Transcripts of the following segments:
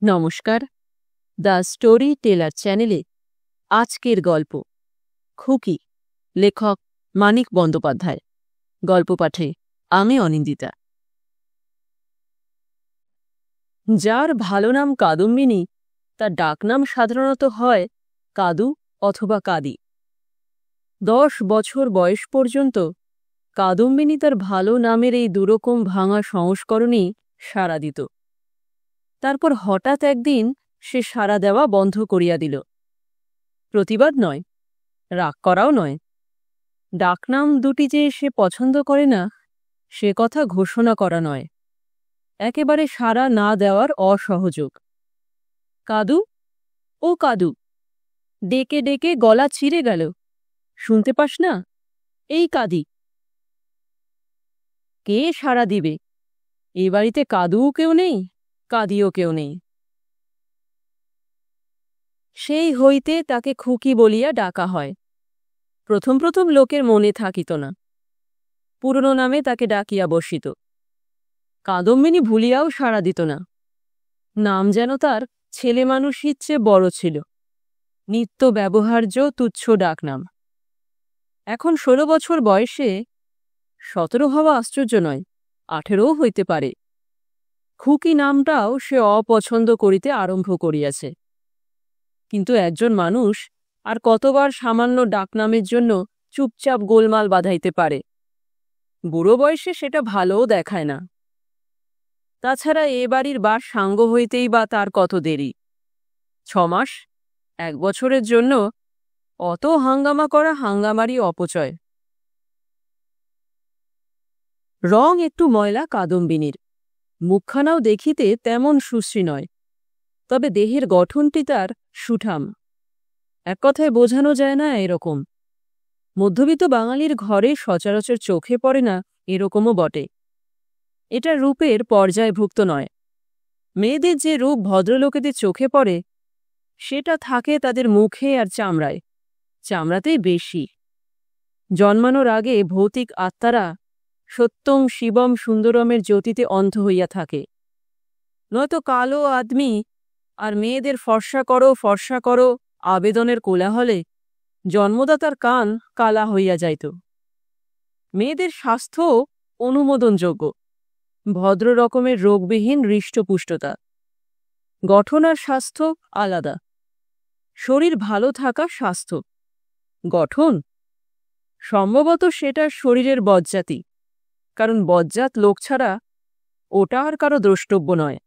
নমস্কার, the story teller চ্যানেলে আজকের গল্প খুকি, লেখক মানিক বন্দ্যোপাধ্যায়। গল্প পাঠে আমি অনিন্দিতা। যার ভালো নাম কাদম্বিনী, তার ডাকনাম সাধারণত হয় কাদু অথবা কাদি। 10 বছর বয়স পর্যন্ত কাদম্বিনী তার ভালো নামের এই দুরকম ভাঙা সংস্করণেই সাড়া দিত। তারপর হঠাৎ একদিন সে সাড়া দেওয়া বন্ধ করিয়া দিল। প্রতিবাদ নয়, রাগ করাও নয়। ডাকনাম দুটি যে সে পছন্দ করে না, সে কথা ঘোষণা করা নয়, একেবারে সাড়া না দেওয়ার অসহযোগ। কাদু, ও কাদু, ডেকে ডেকে গলা ছিঁড়ে গেল। শুনতে পাস না? এই কাদি। কে সাড়া দিবে? এ বাড়িতে কাদুও কেউ নেই, কাদিও কেউ নেই। সেই হইতে তাকে খুকি বলিয়া ডাকা হয়। প্রথম প্রথম লোকের মনে থাকিত না, পুরনো নামে তাকে ডাকিয়া বসিত। কাদম্বিনী ভুলিয়াও সাড়া দিত না। নাম যেন তার ছেলে মানুষের চেয়ে বড় ছিল, নিত্য ব্যবহার্য তুচ্ছ ডাকনাম। এখন 16 বছর বয়সে, 17 হওয়া আশ্চর্য নয়, 18ও হইতে পারে, খুকি নামটাও সে অপছন্দ করিতে আরম্ভ করিয়াছে। কিন্তু একজন মানুষ আর কতবার সামান্য ডাকনামের জন্য চুপচাপ গোলমাল বাঁধাইতে পারে? বুড়ো বয়সে সেটা ভালোও দেখায় না। তাছাড়া এ বাড়ির বাস সাঙ্গ হইতেই বা তার কত দেরি? 6 মাস, 1 বছরের জন্য অত হাঙ্গামা করা হাঙ্গামারই অপচয়। রং একটু ময়লা কাদম্বিনীর, মুখখানাও দেখিতে তেমন সুশ্রী নয়, তবে দেহের গঠনটি তার সুঠাম। এক কথায় বোঝানো যায় না এরকম। মধ্যবিত্ত বাঙালির ঘরে সচরাচর চোখে পড়ে না এরকমও বটে। এটা রূপের পর্যায়ভুক্ত নয়। মেয়েদের যে রূপ ভদ্রলোকেদের চোখে পড়ে, সেটা থাকে তাদের মুখে আর চামড়ায়, চামড়াতেই বেশি। জন্মানোর আগে ভৌতিক আত্মারা সত্যং শিবম সুন্দরমের জ্যোতিতে অন্ধ হইয়া থাকে। নয়তো কালো আদমি আর মেয়েদের ফর্সা করো আবেদনের কোলাহলে জন্মদাতার কান কালা হইয়া যাইত। মেয়েদের স্বাস্থ্য অনুমোদনযোগ্য, ভদ্র রকমের রোগবিহীন হৃষ্টপুষ্টতা। গঠন আর স্বাস্থ্য আলাদা। শরীর ভালো থাকা স্বাস্থ্য, গঠন সম্ভবত সেটা শরীরের বজ্জাতি, কারণ বজ্জাত লোক ছাড়া ওটা আর কারো দ্রষ্টব্য নয়।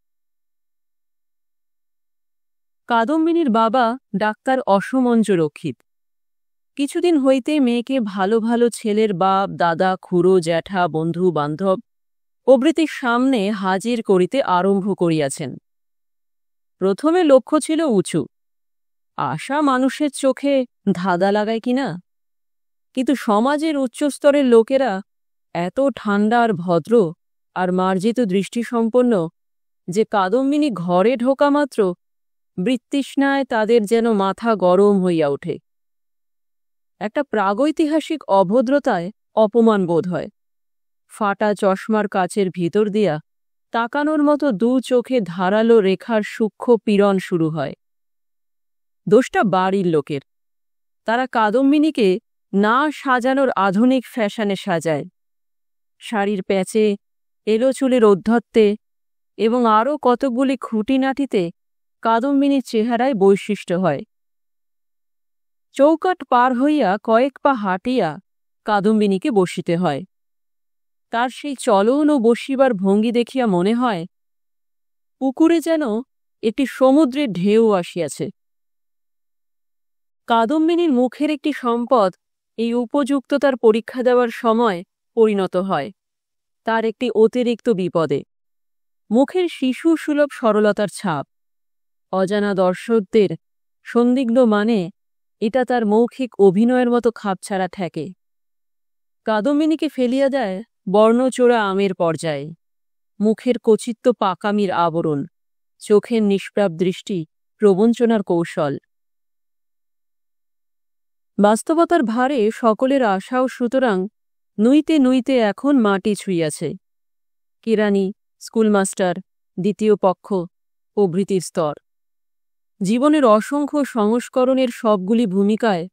কাদম্বিনীর বাবা ডাক্তার অসমঞ্জ রক্ষিত। কিছুদিন হইতে মেয়েকে ভালো ভালো ছেলের বাপ, দাদা, খুড়ো, জ্যাঠা, বন্ধু বান্ধব প্রভৃতির সামনে হাজির করিতে আরম্ভ করিয়াছেন। প্রথমে লক্ষ্য ছিল উঁচু, আশা মানুষের চোখে ধাঁধা লাগায় কিনা। কিন্তু সমাজের উচ্চস্তরের লোকেরা এত ঠান্ডা আর ভদ্র আর মার্জিত দৃষ্টিসম্পন্ন যে কাদম্বিনী ঘরে ঢোকা মাত্র বৃত্তৃষ্ণায় তাদের যেন মাথা গরম হইয়া ওঠে। একটা প্রাগৈতিহাসিক অভদ্রতায় অপমান বোধ হয়। ফাটা চশমার কাচের ভিতর দিয়া তাকানোর মতো দু চোখে ধারালো রেখার সূক্ষ্ম পীড়ন শুরু হয়। দোষটা বাড়ির লোকের। তারা কাদম্বিনীকে না সাজানোর আধুনিক ফ্যাশনে সাজায়। শাড়ির প্যাচে, এলো চুলের ঔদ্ধত্যে এবং আরও কতকগুলি খুঁটিনাটিতে কাদম্বিনীর চেহারায় বৈশিষ্ট্য হয়। চৌকাট পার হইয়া কয়েক পা হাঁটিয়া কাদম্বিনীকে বসিতে হয়। তার সেই চলন ও বসিবার ভঙ্গি দেখিয়া মনে হয় পুকুরে যেন একটি সমুদ্রের ঢেউ আসিয়াছে। কাদম্বিনীর মুখের একটি সম্পদ এই উপযুক্ততার পরীক্ষা দেওয়ার সময় পরিণত হয় তার একটি অতিরিক্ত বিপদে। মুখের শিশু সুলভ সরলতার ছাপ। অজানা দর্শকদের সন্দিগ্ধ মানে এটা তার মৌখিক অভিনয়ের মতো খাপছাড়া ঠেকে। কাদম্বিনীকে ফেলিয়া দেয় বর্ণচোরা আমের পর্যায়ে। মুখের কচিত্ত পাকামির আবরণ, চোখের নিষ্প্রাপ দৃষ্টি প্রবঞ্চনার কৌশল। বাস্তবতার ভারে সকলের আশাও সুতরাং নুইতে নুইতে এখন মাটি ছুঁইয়াছে। কেরানি, স্কুলমাস্টার, দ্বিতীয় পক্ষ প্রভৃতির স্তর। জীবনের অসংখ্য সংস্করণের সবগুলি ভূমিকায়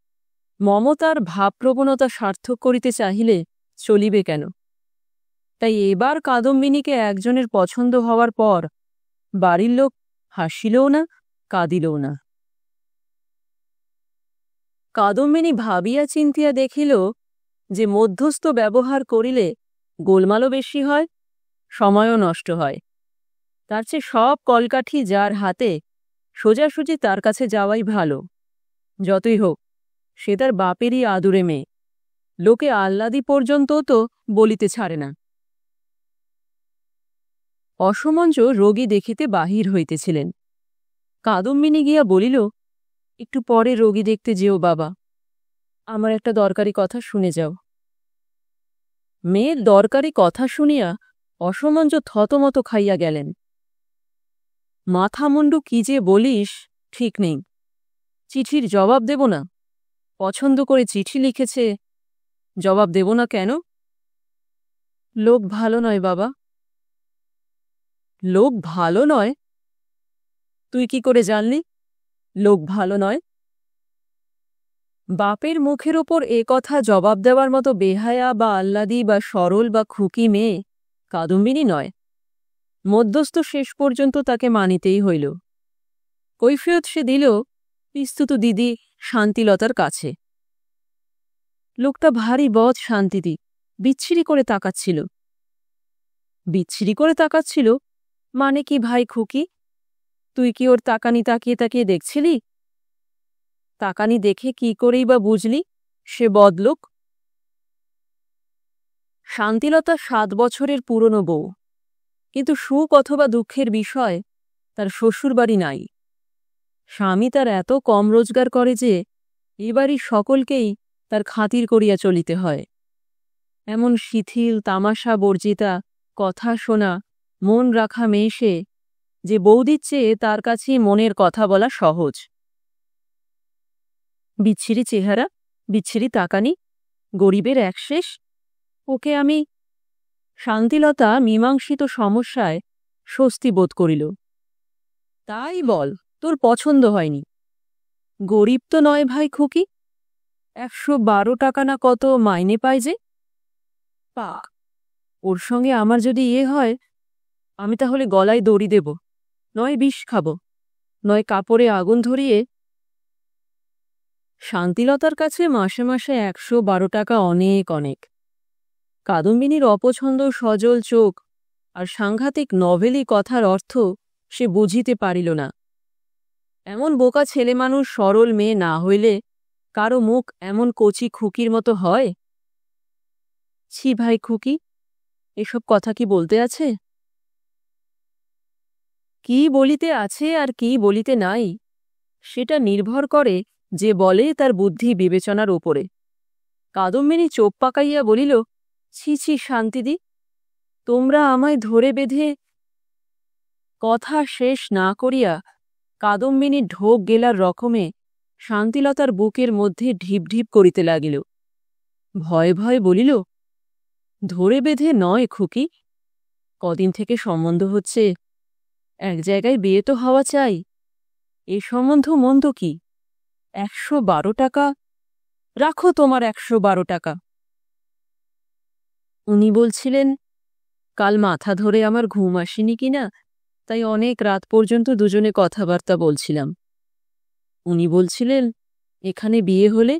মমতার ভাবপ্রবণতা সার্থক করিতে চাহিলে চলিবে কেন? তাই এবার কাদম্বিনীকে একজনের পছন্দ হওয়ার পর বাড়ির লোক হাসিলও না, কাঁদিলও না। কাদম্বিনী ভাবিয়া চিন্তিয়া দেখিল যে মধ্যস্থ ব্যবহার করিলে গোলমালও বেশি হয়, সময়ও নষ্ট হয়। তার চেয়ে সব কলকাঠি যার হাতে সোজাসুজি তার কাছে যাওয়াই ভালো। যতই হোক সে তার বাপেরই আদুরে মেয়ে, লোকে আহ্লাদি পর্যন্ত তো বলিতে ছাড়ে না। অসমঞ্জ রোগী দেখিতে বাহির হইতেছিলেন। কাদম্বিনী গিয়া বলিল, একটু পরে রোগী দেখতে যেও বাবা, আমার একটা দরকারি কথা শুনে যাও। মেয়ের দরকারি কথা শুনিয়া অসমঞ্জ থতমত খাইয়া গেলেন। মাথামুন্ডু কি যে বলিস ঠিক নেই। চিঠির জবাব দেব না? পছন্দ করে চিঠি লিখেছে, জবাব দেব না কেন? লোক ভালো নয় বাবা। লোক ভালো নয়? তুই কি করে জানলি লোক ভালো নয়? বাপের মুখের ওপর এ কথা জবাব দেওয়ার মতো বেহায়া বা আহ্লাদি বা সরল বা খুকি মেয়ে কাদম্বিনী নয়। মধ্যস্থ শেষ পর্যন্ত তাকে মানিতেই হইল। কৈফিয়ত সে দিল পিস্তুত দিদি শান্তিলতার কাছে। লোকটা ভারী বদ শান্তিদি, বিচ্ছিরি করে তাকাচ্ছিল। বিচ্ছিরি করে তাকাচ্ছিল মানে কি ভাই খুকি? তুই কি ওর তাকানি তাকিয়ে তাকিয়ে দেখছিলি? তাকানি দেখে কি করেই বা বুঝলি সে বদলোক? শান্তিলতা 7 বছরের পুরনো বউ, কিন্তু সুখ অথবা দুঃখের বিষয় তার শ্বশুরবাড়ি নাই। স্বামী তার এত কম রোজগার করে যে এবারই সকলকেই তার খাতির করিয়া চলিতে হয়। এমন শিথিল তামাশা বর্জিতা, কথা শোনা, মন রাখা মেয়ে সে, যে বৌদির চেয়ে তার কাছেই মনের কথা বলা সহজ। বিচ্ছিরি চেহারা, বিচ্ছিরি তাকানি, গরিবের একশেষ। ওকে আমি। শান্তিলতা মীমাংসিত সমস্যায় স্বস্তি বোধ করিল। তাই বল, তোর পছন্দ হয়নি? গরিব তো নয় ভাই খুকি, 112 টাকা না কত মাইনে পায় যে। পা ওর সঙ্গে আমার যদি হয়, আমি তাহলে গলায় দড়ি দেব, নয় বিষ খাব, নয় কাপড়ে আগুন ধরিয়ে। শান্তিলতার কাছে মাসে মাসে 112 টাকা অনেক অনেক। কাদম্বিনীর অপছন্দ সজল চোখ আর সাংঘাতিক নভেলি কথার অর্থ সে বুঝিতে পারিল না। এমন বোকা ছেলে মানুষ সরল মেয়ে না হইলে কারো মুখ এমন কচি খুকির মতো হয়? ছি ভাই খুকি, এসব কথা কি বলতে আছে? কি বলিতে আছে আর কি বলিতে নাই সেটা নির্ভর করে যে বলে তার বুদ্ধি বিবেচনার ওপরে। কাদম্বিনী চোপ পাকাইয়া বলিল, ছি ছি শান্তিদি, তোমরা আমায় ধরে বেঁধে। কথা শেষ না করিয়া কাদম্বিনী ঢোক গেলার রকমে শান্তিলতার বুকের মধ্যে ঢিপ ঢিপ করিতে লাগিল। ভয়ে ভয়ে বলিল, ধরে বেঁধে নয় খুকি, কদিন থেকে সম্বন্ধ হচ্ছে, এক জায়গায় বিয়ে তো হওয়া চাই। এ সম্বন্ধ মন্দ কি? 112 টাকা রাখো, তোমার 112 টাকা। উনি বলছিলেন, কাল মাথা ধরে আমার ঘুম আসেনি কিনা, তাই অনেক রাত পর্যন্ত দুজনে কথাবার্তা বলছিলাম। উনি বলছিলেন, এখানে বিয়ে হলে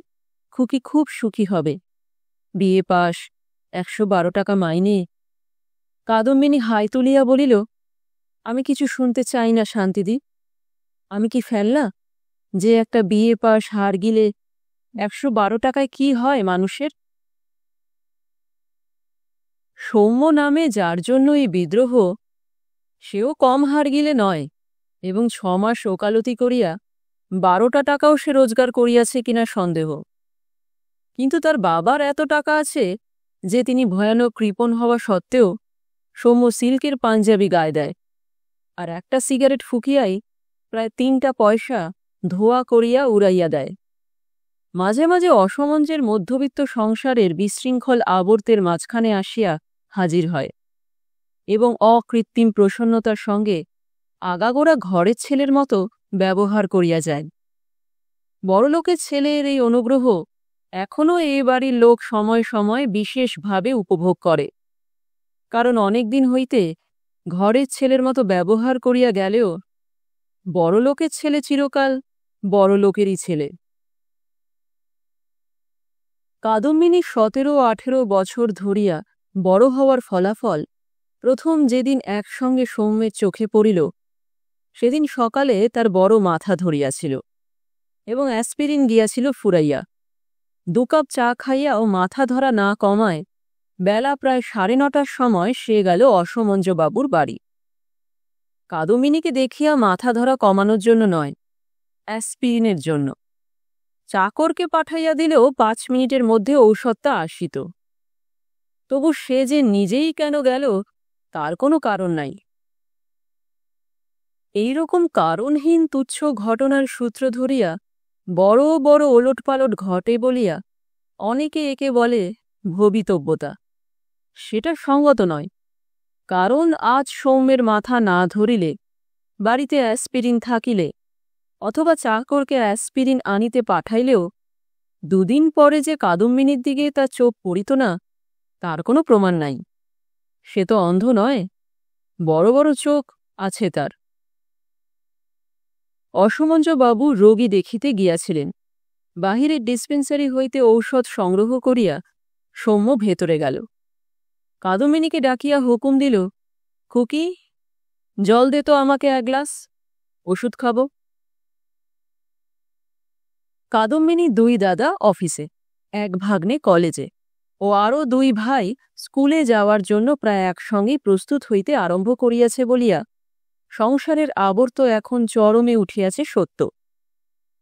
খুকি খুব সুখী হবে, বিয়ে পাস, 112 টাকা মাইনে। কাদম্বিনী হাই তুলিয়া বলিল, আমি কিছু শুনতে চাই না শান্তিদি। আমি কি ফেলনা যে একটা বিয়ে পাস হার গিলে 112 টাকায় কি হয় মানুষের? সৌম্য নামে যার জন্য এই বিদ্রোহ, সেও কম হার গিলে নয়, এবং 6 মাস ওকালতি করিয়া 12টা টাকাও সে রোজগার করিয়াছে কিনা সন্দেহ। কিন্তু তার বাবার এত টাকা আছে যে তিনি ভয়ানক কৃপণ হওয়া সত্ত্বেও সৌম্য সিল্কের পাঞ্জাবি গায়ে দেয়, আর একটা সিগারেট ফুকিয়াই প্রায় 3টা পয়সা ধোয়া করিয়া উড়াইয়া দেয়। মাঝে মাঝে অসমঞ্জের মধ্যবিত্ত সংসারের বিশৃঙ্খল আবর্তের মাঝখানে আসিয়া হাজির হয় এবং অকৃত্রিম প্রসন্নতার সঙ্গে আগাগোড়া ঘরের ছেলের মতো ব্যবহার করিয়া যায়। বড়লোকের ছেলের এই অনুগ্রহ এখনও এ বাড়ির লোক সময় সময় বিশেষভাবে উপভোগ করে, কারণ অনেক দিন হইতে ঘরের ছেলের মতো ব্যবহার করিয়া গেলেও বড়লোকের ছেলে চিরকাল বড়লোকেরই ছেলে। কাদম্বিনী 17-18 বছর ধরিয়া বড় হওয়ার ফলাফল প্রথম যেদিন একসঙ্গে সৌম্যের চোখে পড়িল, সেদিন সকালে তার বড় মাথা ধরিয়াছিল এবং অ্যাসপিরিন গিয়াছিল ফুরাইয়া। 2 কাপ চা খাইয়াও মাথা ধরা না কমায় বেলা প্রায় 9:30টার সময় সে গেল অসমঞ্জবাবুর বাড়ি। কাদম্বিনীকে দেখিয়া মাথা ধরা কমানোর জন্য নয়, অ্যাসপিরিনের জন্য। চাকরকে পাঠাইয়া দিলেও 5 মিনিটের মধ্যে ঔষধটা আসিত। তবু সে যে নিজেই কেন গেল তার কোনো কারণ নাই। এইরকম কারণহীন তুচ্ছ ঘটনার সূত্র ধরিয়া বড় বড় ওলটপালট ঘটে বলিয়া অনেকে একে বলে ভবিতব্যতা। সেটা সঙ্গত নয়, কারণ আজ সৌম্যের মাথা না ধরিলে, বাড়িতে অ্যাসপিরিন থাকিলে, অথবা চাকরকে অ্যাসপিরিন আনিতে পাঠাইলেও 2 দিন পরে যে কাদম্বিনীর দিকে তার চোখ পড়িত না, তার কোনো প্রমাণ নাই। সে তো অন্ধ নয়, বড় বড় চোখ আছে তার। অসমঞ্জবাবু রোগী দেখিতে গিয়াছিলেন। বাহিরের ডিসপেন্সারি হইতে ঔষধ সংগ্রহ করিয়া সৌম্য ভেতরে গেল। কাদম্বিনীকে ডাকিয়া হুকুম দিল, খুকি, জল দে তো আমাকে 1 গ্লাস, ওষুধ খাব। কাদম্বিনী 2 দাদা অফিসে, 1 ভাগ্নে কলেজে ও আরও 2 ভাই স্কুলে যাওয়ার জন্য প্রায় একসঙ্গেই প্রস্তুত হইতে আরম্ভ করিয়াছে বলিয়া সংসারের আবর্ত এখন চরমে উঠিয়াছে সত্য।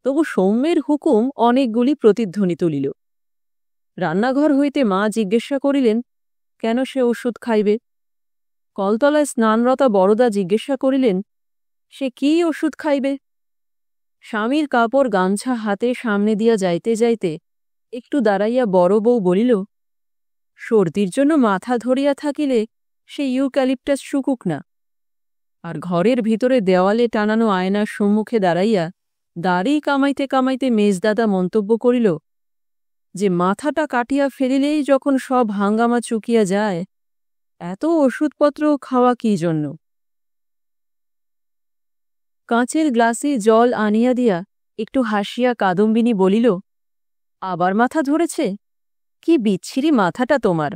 তবু সৌম্যের হুকুম অনেকগুলি প্রতিধ্বনি তুলিল। রান্নাঘর হইতে মা জিজ্ঞাসা করিলেন কেন সে ওষুধ খাইবে। কলতলায় স্নানরতা বড়দা জিজ্ঞাসা করিলেন সে কি ওষুধ খাইবে। স্বামীর কাপড় গামছা হাতে সামনে দিয়া যাইতে যাইতে একটু দাঁড়াইয়া বড় বউ বলিল, সর্দির জন্য মাথা ধরিয়া থাকিলে সে ইউক্যালিপটাস শুকুক না। আর ঘরের ভিতরে দেওয়ালে টানানো আয়নার সম্মুখে দাঁড়াইয়া দাড়ি কামাইতে কামাইতে মেজদাদা মন্তব্য করিল যে মাথাটা কাটিয়া ফেলিলেই যখন সব হাঙ্গামা চুকিয়া যায়, এত ওষুধপত্র খাওয়া কি জন্য। কাঁচের গ্লাসে জল আনিয়া দিয়া একটু হাসিয়া কাদম্বিনী বলিল, আবার মাথা ধরেছে? কি বিচ্ছিরি মাথাটা তোমার।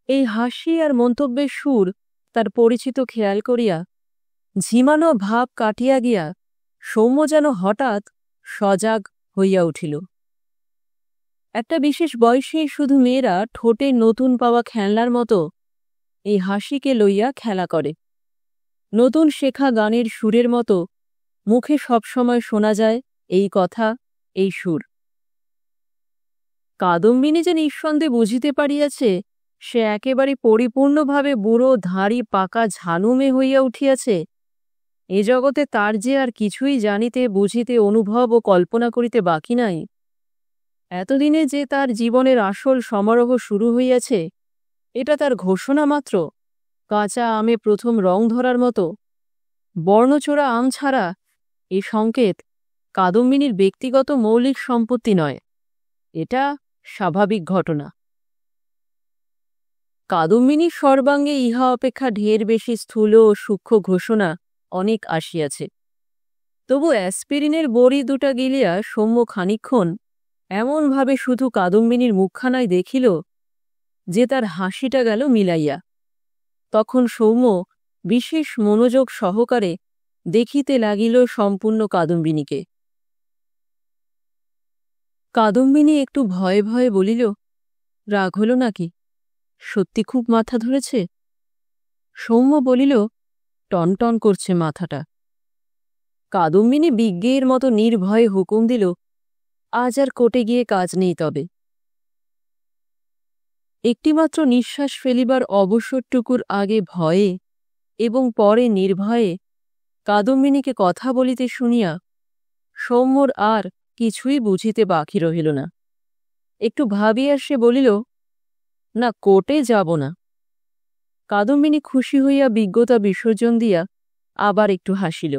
এই হাসি আর মন্তব্যের সুর তার পরিচিত খেয়াল করিয়া ঝিমানো ভাব কাটিয়া গিয়া সৌম্য যেন হঠাৎ সজাগ হইয়া উঠিল। একটা বিশেষ বয়সে শুধু মেয়েরা ঠোঁটে নতুন পাওয়া খেলনার মতো এই হাসিকে লইয়া খেলা করে। নতুন শেখা গানের সুরের মতো মুখে সবসময় শোনা যায় এই কথা, এই সুর। কাদম্বিনী যে নিঃসন্দেহে বুঝিতে পারিয়াছে সে একেবারে পরিপূর্ণভাবে বুড়ো ধাড়ি পাকা ঝানুমে হইয়া উঠিয়াছে, এ জগতে তার যে আর কিছুই জানিতে বুঝিতে অনুভব ও কল্পনা করিতে বাকি নাই। এতদিনে যে তার জীবনের আসল সমারোহ শুরু হইয়াছে, এটা তার ঘোষণা মাত্র, কাঁচা আমে প্রথম রং ধরার মতো। বর্ণচোরা আম ছাড়া এ সংকেত কাদম্বিনীর ব্যক্তিগত মৌলিক সম্পত্তি নয়, এটা স্বাভাবিক ঘটনা। কাদম্বিনীর সর্বাঙ্গে ইহা অপেক্ষা ঢের বেশি স্থূল ও সূক্ষ্ম ঘোষণা অনেক আসিয়াছে। তবু অ্যাসপিরিনের বড়ি 2টা গিলিয়া সৌম্য খানিক্ষণ এমনভাবে শুধু কাদম্বিনীর মুখখানায় দেখিল যে তার হাসিটা গেল মিলাইয়া। তখন সৌম্য বিশেষ মনোযোগ সহকারে দেখিতে লাগিল সম্পূর্ণ কাদম্বিনীকে। কাদম্বিনী একটু ভয়ে ভয়ে বলিল, রাগ হল নাকি? সত্যি খুব মাথা ধরেছে? সৌম্য বলিল, টনটন করছে মাথাটা। কাদম্বিনী বিজ্ঞের মতো নির্ভয়ে হুকুম দিল, আজ আর কোর্টে গিয়ে কাজ নেই। তবে একটিমাত্র নিঃশ্বাস ফেলিবার অবসরটুকুর আগে ভয়ে এবং পরে নির্ভয়ে কাদম্বিনীকে কথা বলিতে শুনিয়া সৌম্যর আর কিছুই বুঝিতে বাকি রহিল না। একটু ভাবিয়া সে বলিল, না, কোর্টে যাব না। কাদম্বিনী খুশি হইয়া বিজ্ঞতা বিসর্জন দিয়া আবার একটু হাসিল।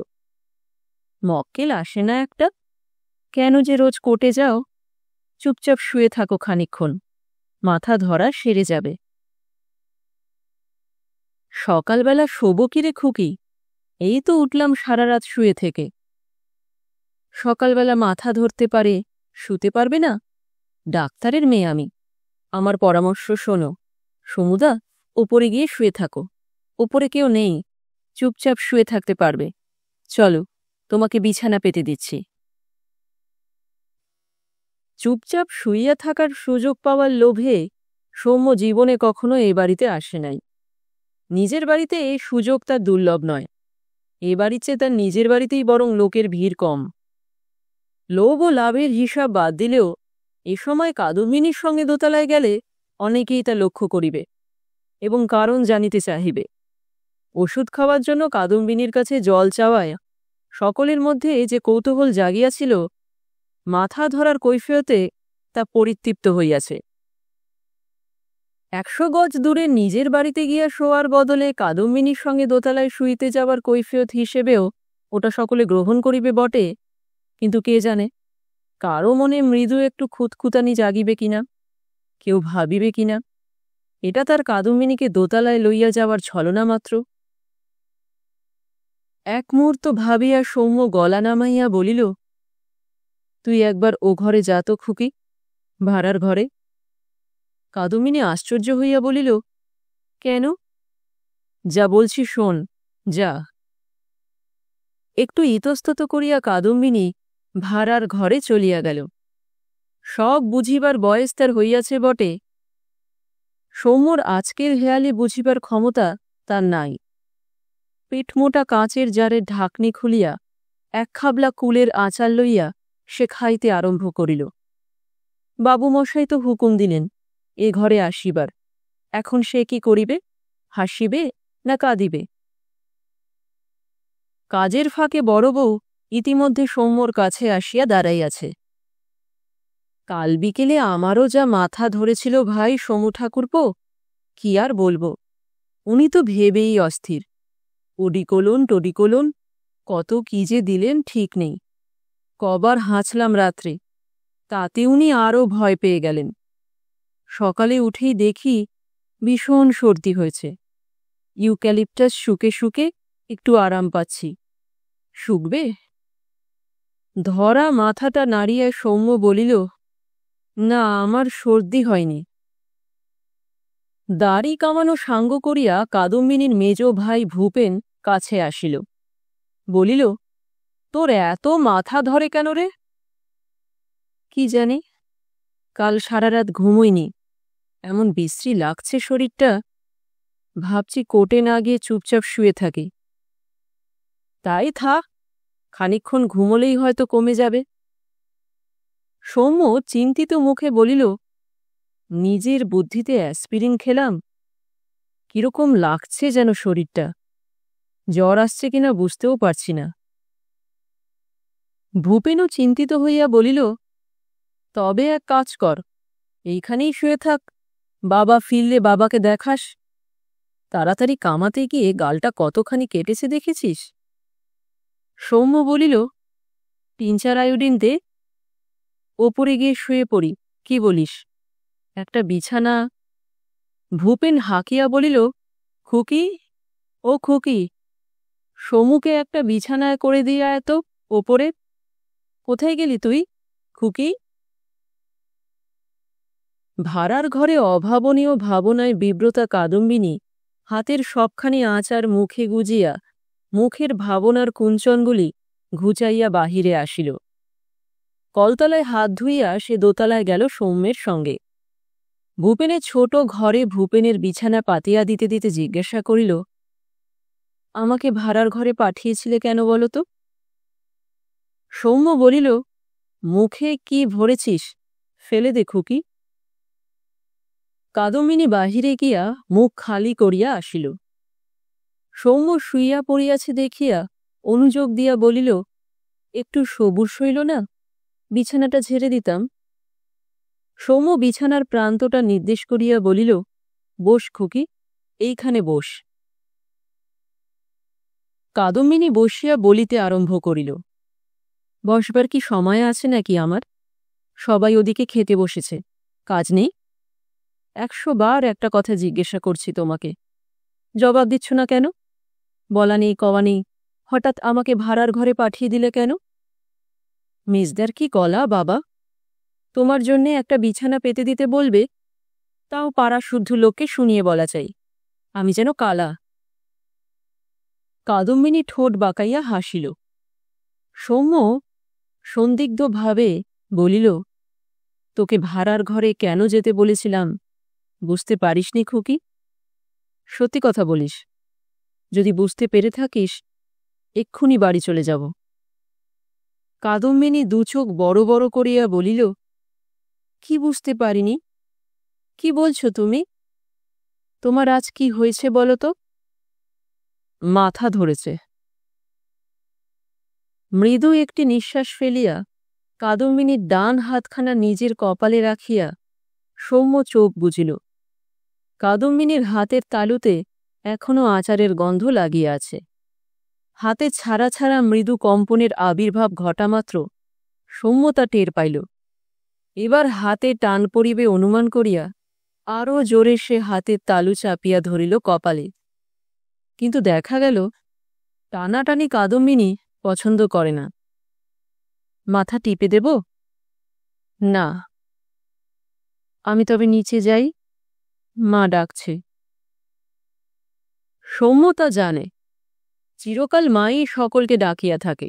মক্কেল আসে না একটা? কেন যে রোজ কোর্টে যাও? চুপচাপ শুয়ে থাকো খানিকক্ষণ, মাথা ধরা সেরে যাবে। সকালবেলা শোবো কিরে খুকি? এই তো উঠলাম সারা রাত শুয়ে থেকে। সকালবেলা মাথা ধরতে পারে, শুতে পারবে না? ডাক্তারের মেয়ে আমি, আমার পরামর্শ শোনো। সমুদা, ওপরে গিয়ে শুয়ে থাকো। ওপরে কেউ নেই, চুপচাপ শুয়ে থাকতে পারবে। চলো, তোমাকে বিছানা পেতে দিচ্ছি। চুপচাপ শুইয়া থাকার সুযোগ পাওয়ার লোভে সৌম্য জীবনে কখনো এ বাড়িতে আসে নাই। নিজের বাড়িতে এই সুযোগ তার দুর্লভ নয়। এ বাড়ির চেয়ে তার নিজের বাড়িতেই বরং লোকের ভিড় কম। লোভ ও লাভের হিসাব বাদ দিলেও এ সময় কাদম্বিনীর সঙ্গে দোতলায় গেলে অনেকেই তা লক্ষ্য করিবে এবং কারণ জানিতে চাহিবে। ওষুধ খাওয়ার জন্য কাদম্বিনীর কাছে জল চাওয়ায় সকলের মধ্যে যে কৌতূহল জাগিয়াছিল, মাথা ধরার কৈফিয়তে তা পরিতৃপ্ত হইয়াছে। 100 গজ দূরে নিজের বাড়িতে গিয়া শোয়ার বদলে কাদম্বিনীর সঙ্গে দোতলায় শুইতে যাওয়ার কৈফিয়ত হিসেবেও ওটা সকলে গ্রহণ করিবে বটে, কিন্তু কে জানে কারো মনে মৃদু একটু খুঁতখুতানি জাগিবে কিনা, কেউ ভাবিবে কিনা এটা তার কাদম্বিনীকে দোতলায় লইয়া যাওয়ার ছলনা মাত্র। এক মুহূর্ত ভাবিয়া সৌম্য গলা নামাইয়া বলিল, তুই একবার ও ঘরে যা তো খুকি, ভাড়ার ঘরে। কাদম্বিনী আশ্চর্য হইয়া বলিল, কেন? যা বলছি শোন, যা। একটু ইতস্তত করিয়া কাদম্বিনী ভাড়ার ঘরে চলিয়া গেল। সব বুঝিবার বয়স তার হইয়াছে বটে, সৌম্যর আজকের হেয়ালে বুঝিবার ক্ষমতা তার নাই। পেটমোটা কাঁচের জারের ঢাকনি খুলিয়া এক খাবলা কুলের আঁচার লইয়া সে খাইতে আরম্ভ করিল। বাবুমশাই তো হুকুম দিলেন এ ঘরে আসিবার। এখন সে কি করিবে? হাসিবে না কাঁদিবে? কাজের ফাঁকে বড় বউ ইতিমধ্যে সৌম্যর কাছে আসিয়া দাঁড়াইয়াছে। কাল বিকেলে আমারও যা মাথা ধরেছিল ভাই সমু ঠাকুরপো, কি আর বলবো। উনি তো ভেবেই অস্থির। ওডিকোলন টডিকোলন কত কি যে দিলেন ঠিক নেই। কবার হাঁচলাম রাত্রে, তাতে উনি আরও ভয় পেয়ে গেলেন। সকালে উঠেই দেখি ভীষণ সর্দি হয়েছে। ইউক্যালিপটাস শুকে শুকে একটু আরাম পাচ্ছি। শুকবে? ধরা মাথাটা নাড়িয়ে সৌম্য বলিল, না, আমার সর্দি হয়নি। দাড়ি কামানো সাঙ্গ করিয়া কাদম্বিনীর মেজ ভাই ভূপেন কাছে আসিল। বলিল, তোর এত মাথা ধরে কেন রে? কি জানি, কাল সারা রাত ঘুমোইনি, এমন বিশ্রী লাগছে শরীরটা। ভাবছি কোর্টে না গিয়ে চুপচাপ শুয়ে থাকি। তাই থাক, খানিকক্ষণ ঘুমোলেই হয়তো কমে যাবে। সৌম্য চিন্তিত মুখে বলিল, নিজের বুদ্ধিতে অ্যাসপিরিন খেলাম, কিরকম লাগছে যেন শরীরটা। জ্বর আসছে কিনা বুঝতেও পারছি না। ভূপেনও চিন্তিত হইয়া বলিল, তবে এক কাজ কর, এইখানেই শুয়ে থাক। বাবা ফিরলে বাবাকে দেখাস। তাড়াতাড়ি কামাতে গিয়ে গালটা কতখানি কেটেছে দেখেছিস? সৌম্য বলিল, 3-4 আয়োডিন দে, ওপরে গিয়ে শুয়ে পড়ি, কি বলিস? একটা বিছানা। ভূপেন হাঁকিয়া বলিল, খুকি, ও খুকি, সমুকে একটা বিছানায় করে দিয়া এত ওপরে। কোথায় গেলি তুই, খুকি? ভাড়ার ঘরে অভাবনীয় ভাবনায় বিব্রতা কাদম্বিনী হাতের সবখানি আঁচার মুখে গুজিয়া মুখের ভাবনার কুঞ্চনগুলি ঘুচাইয়া বাহিরে আসিল। কলতলায় হাত ধুইয়া সে দোতলায় গেল সৌম্যের সঙ্গে। ভূপেনের ছোট ঘরে ভূপেনের বিছানা পাতিয়া দিতে দিতে জিজ্ঞাসা করিল, আমাকে ভাড়ার ঘরে পাঠিয়েছিলে কেন বলো তো? সৌম্য বলিল, মুখে কি ভরেছিস, ফেলে দে খুকি। কাদম্বিনী বাহিরে গিয়া মুখ খালি করিয়া আসিল। সৌম্য শুইয়া পড়িয়াছে দেখিয়া অনুযোগ দিয়া বলিল, একটু সবুর সইল না, বিছানাটা ঝেড়ে দিতাম। সৌম্য বিছানার প্রান্তটা নির্দেশ করিয়া বলিল, বস খুকি, এইখানে বস। কাদম্বিনী বসিয়া বলিতে আরম্ভ করিল, বসবার কি সময় আছে নাকি আমার? সবাই ওদিকে খেতে বসেছে, কাজ নেই? 100 বার একটা কথা জিজ্ঞাসা করছি তোমাকে, জবাব দিচ্ছ না কেন? বলা নেই কওয়া নেই, হঠাৎ আমাকে ভাড়ার ঘরে পাঠিয়ে দিলে কেন? মিসদার কি গলা বাবা! তোমার জন্যে একটা বিছানা পেতে দিতে বলবে, তাও পাড়া শুদ্ধ লোককে শুনিয়ে বলা চাই, আমি যেন কালা। কাদম্বিনী ঠোঁট বাঁকাইয়া হাসিল। সৌম্য সন্দিগ্ধভাবে বলিল, তোকে ভাড়ার ঘরে কেন যেতে বলেছিলাম বুঝতে পারিসনি খুকি? সত্যি কথা বলিস, যদি বুঝতে পেরে থাকিস এক্ষুনি বাড়ি চলে যাব। কাদম্বিনী দুচোখ বড় বড় করিয়া বলিল, কি বুঝতে পারিনি? কি বলছো তুমি? তোমার আজ কি হয়েছে বলো তো? মাথা ধরেছে। মৃদু একটি নিঃশ্বাস ফেলিয়া কাদম্বিনীর ডান হাতখানা নিজের কপালে রাখিয়া সৌম্য চোখ বুঝিল। কাদম্বিনীর হাতের তালুতে এখনও আচারের গন্ধ লাগিয়া আছে। হাতে ছাড়া ছাড়া মৃদু কম্পনের আবির্ভাব ঘটামাত্র সৌম্য তা টের পাইল। এবার হাতে টান পড়িবে অনুমান করিয়া আরও জোরে সে হাতের তালু চাপিয়া ধরিল কপালে। কিন্তু দেখা গেল টানাটানি কাদম্বিনী পছন্দ করে না। মাথা টিপে দেব? না। আমি তবে নিচে যাই, মা ডাকছে। সৌম্য তা জানে, চিরকাল মাই সকলকে ডাকিয়া থাকে।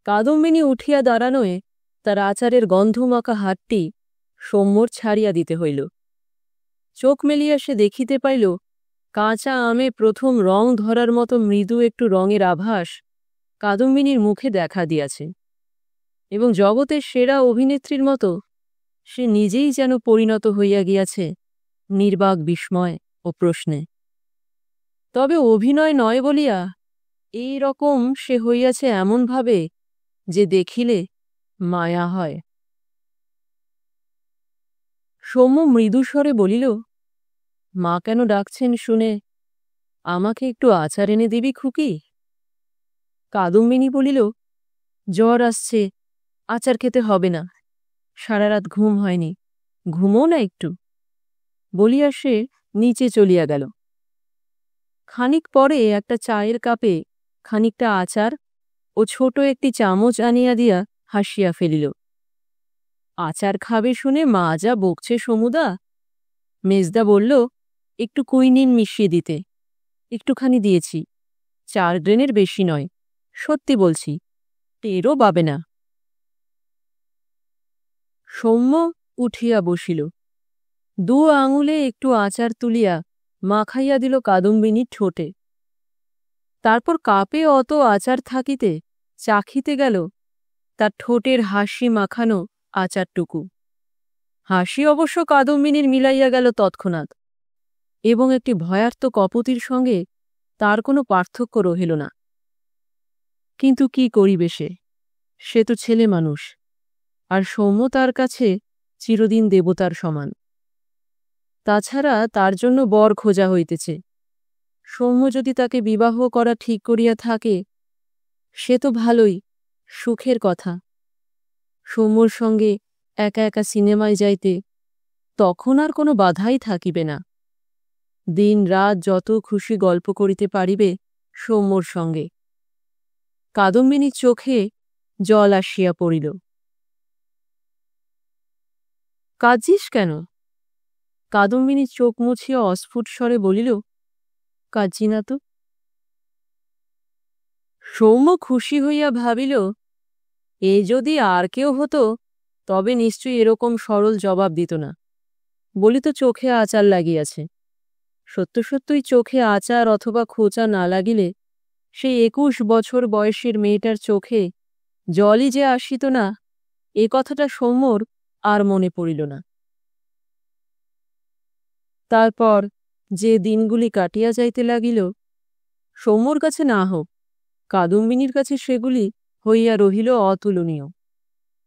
কাদম্বিনী উঠিয়া দাঁড়ানোয় তার আচারের গন্ধমাখা হাতটি সৌম্যর ছাড়িয়া দিতে হইল। চোখ মেলিয়া সে দেখিতে পাইল কাঁচা আমে প্রথম রং ধরার মতো মৃদু একটু রঙের আভাস কাদম্বিনীর মুখে দেখা দিয়াছে, এবং জগতের সেরা অভিনেত্রীর মতো সে নিজেই যেন পরিণত হইয়া গিয়াছে নির্বাক বিস্ময় ও প্রশ্নে। তবে অভিনয় নয় বলিয়া এই রকম সে হইয়াছে এমনভাবে যে দেখিলে মায়া হয়। সৌম্য মৃদুস্বরে বলিল, মা কেন ডাকছেন শুনে আমাকে একটু আচার এনে দিবি খুকি? কাদম্বিনী বলিল, জ্বর আসছে, আচার খেতে হবে না, সারা রাত ঘুম হয়নি, ঘুমো না একটু। বলিয়া সে নিচে চলিয়া গেল। খানিক পরে একটা চায়ের কাপে খানিকটা আচার ও ছোট একটি চামচ আনিয়া দিয়া হাসিয়া ফেলিল। আচার খাবে শুনে মা যা বকছে সমুদা। মেজদা বলল, একটু কুইনিন মিশিয়ে দিতে, একটুখানি দিয়েছি, 4 গ্রেনের বেশি নয়, সত্যি বলছি, টেরও পাবে না। সৌম্য উঠিয়া বসিল, 2 আঙুলে একটু আচার তুলিয়া মাখাইয়া দিল কাদম্বিনীর ঠোঁটে। তারপর কাপে অত আচার থাকিতে চাখিতে গেল তার ঠোঁটের হাসি মাখানো আচারটুকু। হাসি অবশ্য কাদম্বিনীর মিলাইয়া গেল তৎক্ষণাৎ, এবং একটি ভয়ার্ত কপতির সঙ্গে তার কোনো পার্থক্য রহিল না। কিন্তু কি করিবে সে তো ছেলে মানুষ, আর সৌম্য তার কাছে চিরদিন দেবতার সমান। তাছাড়া তার জন্য বর খোঁজা হইতেছে। সৌম্য যদি তাকে বিবাহ করা ঠিক করিয়া থাকে সে তো ভালোই, সুখের কথা। সৌম্যর সঙ্গে একা একা সিনেমায় যাইতে তখন আর কোনো বাধাই থাকিবে না। দিন রাত যত খুশি গল্প করিতে পারিবে সৌম্যর সঙ্গে। কাদম্বিনীর চোখে জল আসিয়া পড়িল। কাঁদছিস কেন? কাদম্বিনী চোখ মুছিয়া অস্ফুট স্বরে বলিল, কাঁদছি না তো। সৌম্য খুশি হইয়া ভাবিল, এ যদি আর কেউ হতো তবে নিশ্চয়ই এরকম সরল জবাব দিত না। বলি তো চোখে আচার লাগিয়াছে। সত্য সত্যই চোখে আচার অথবা খোঁচা না লাগিলে সেই 21 বছর বয়সের মেয়েটার চোখে জলই যে আসিত না, এ কথাটা সৌম্যর আর মনে পড়িল না। তারপর যে দিনগুলি কাটিয়া যাইতে লাগিল, সৌম্যর কাছে না হোক, কাদম্বিনীর কাছে সেগুলি হইয়া রহিল অতুলনীয়।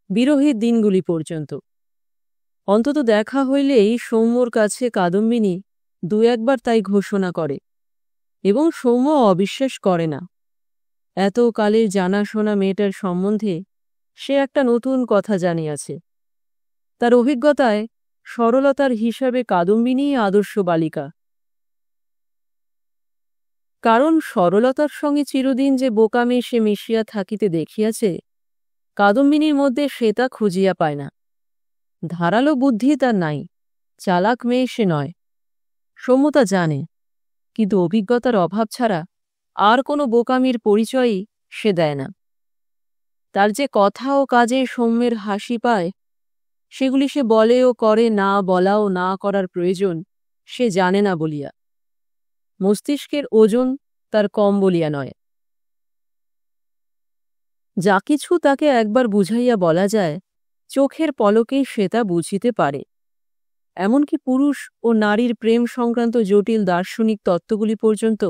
বিরহের দিনগুলি পর্যন্ত। অন্তত দেখা হইলেই সৌম্যর কাছে কাদম্বিনী একবার তাই ঘোষণা করে, এবং সৌম্য অবিশ্বাস করে না। এত কালের জানাশোনা মেয়েটার সম্বন্ধে সে একটা নতুন কথা জানিয়াছে। তার অভিজ্ঞতায় সরলতার হিসাবে কাদম্বিনীই আদর্শ বালিকা। কারণ সরলতার সঙ্গে চিরদিন যে বোকামে সে মিশিয়া থাকিতে দেখিয়াছে, কাদম্বিনীর মধ্যে সে তা খুঁজিয়া পায় না। ধারালো বুদ্ধি তার নাই, চালাক মেয়ে সে নয়, সৌম্যতা জানে, কিন্তু অভিজ্ঞতার অভাব ছাড়া আর কোনো বোকামির পরিচয়ই সে দেয় না। তার যে কথা ও কাজে সৌম্যের হাসি পায়, সেগুলি সে বলে ও করে না বলা ও না করার প্রয়োজন সে জানে না বলিয়া। মস্তিষ্কের ওজন তার কম বলিয়া নয়। যা কিছু তাকে একবার বুঝাইয়া বলা যায়, চোখের পলকেই সে তা বুঝিতে পারে। এমনকি পুরুষ ও নারীর প্রেম সংক্রান্ত জটিল দার্শনিক তত্ত্বগুলি পর্যন্ত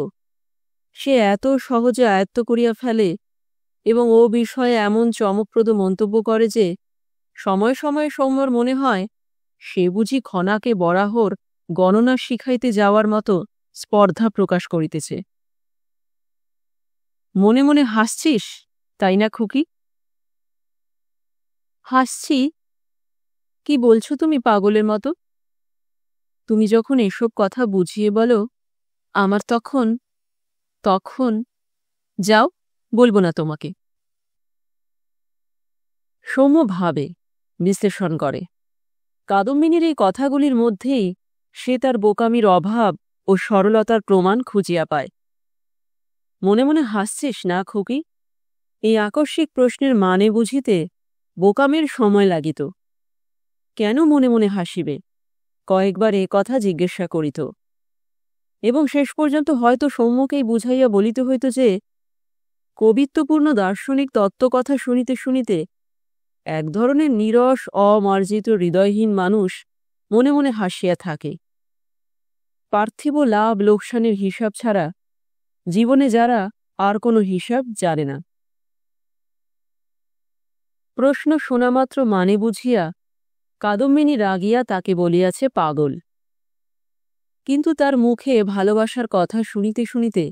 সে এত সহজে আয়ত্ত করিয়া ফেলে এবং ও বিষয়ে এমন চমকপ্রদ মন্তব্য করে যে সময় সময় সৌম্যর মনে হয় সে বুঝি খনাকে বরাহর গণনা শিখাইতে যাওয়ার মতো স্পর্ধা প্রকাশ করিতেছে। মনে মনে হাসছিস, তাই না খুকি? হাসছি? কি বলছো তুমি পাগলের মতো? তুমি যখন এসব কথা বুঝিয়ে বলো, আমার তখন তখন যাও, বলবো না তোমাকে। সৌম্য ভাবে, বিশ্লেষণ করে। কাদম্বিনীর এই কথাগুলির মধ্যেই সে তার বোকামির অভাব ও সরলতার প্রমাণ খুঁজিয়া পায়। মনে মনে হাসছিস না খুকি? এই আকস্মিক প্রশ্নের মানে বুঝিতে বোকামের সময় লাগিত। কেন মনে মনে হাসিবে? কয়েকবার এ কথা জিজ্ঞাসা করিত, এবং শেষ পর্যন্ত হয়তো সৌম্যকেই বুঝাইয়া বলিতে হইত যে কবিত্বপূর্ণ দার্শনিক তত্ত্বকথা শুনিতে শুনিতে এক ধরনের নীরস অমার্জিত হৃদয়হীন মানুষ মনে মনে হাসিয়া থাকে। পার্থিব লাভ লোকসানের হিসাব ছাড়া জীবনে যারা আর কোনো হিসাব জানে না। প্রশ্ন শোনামাত্র মানে বুঝিয়া কাদম্বিনী রাগিয়া তাকে বলিয়াছে পাগল। কিন্তু তার মুখে ভালোবাসার কথা শুনিতে শুনিতে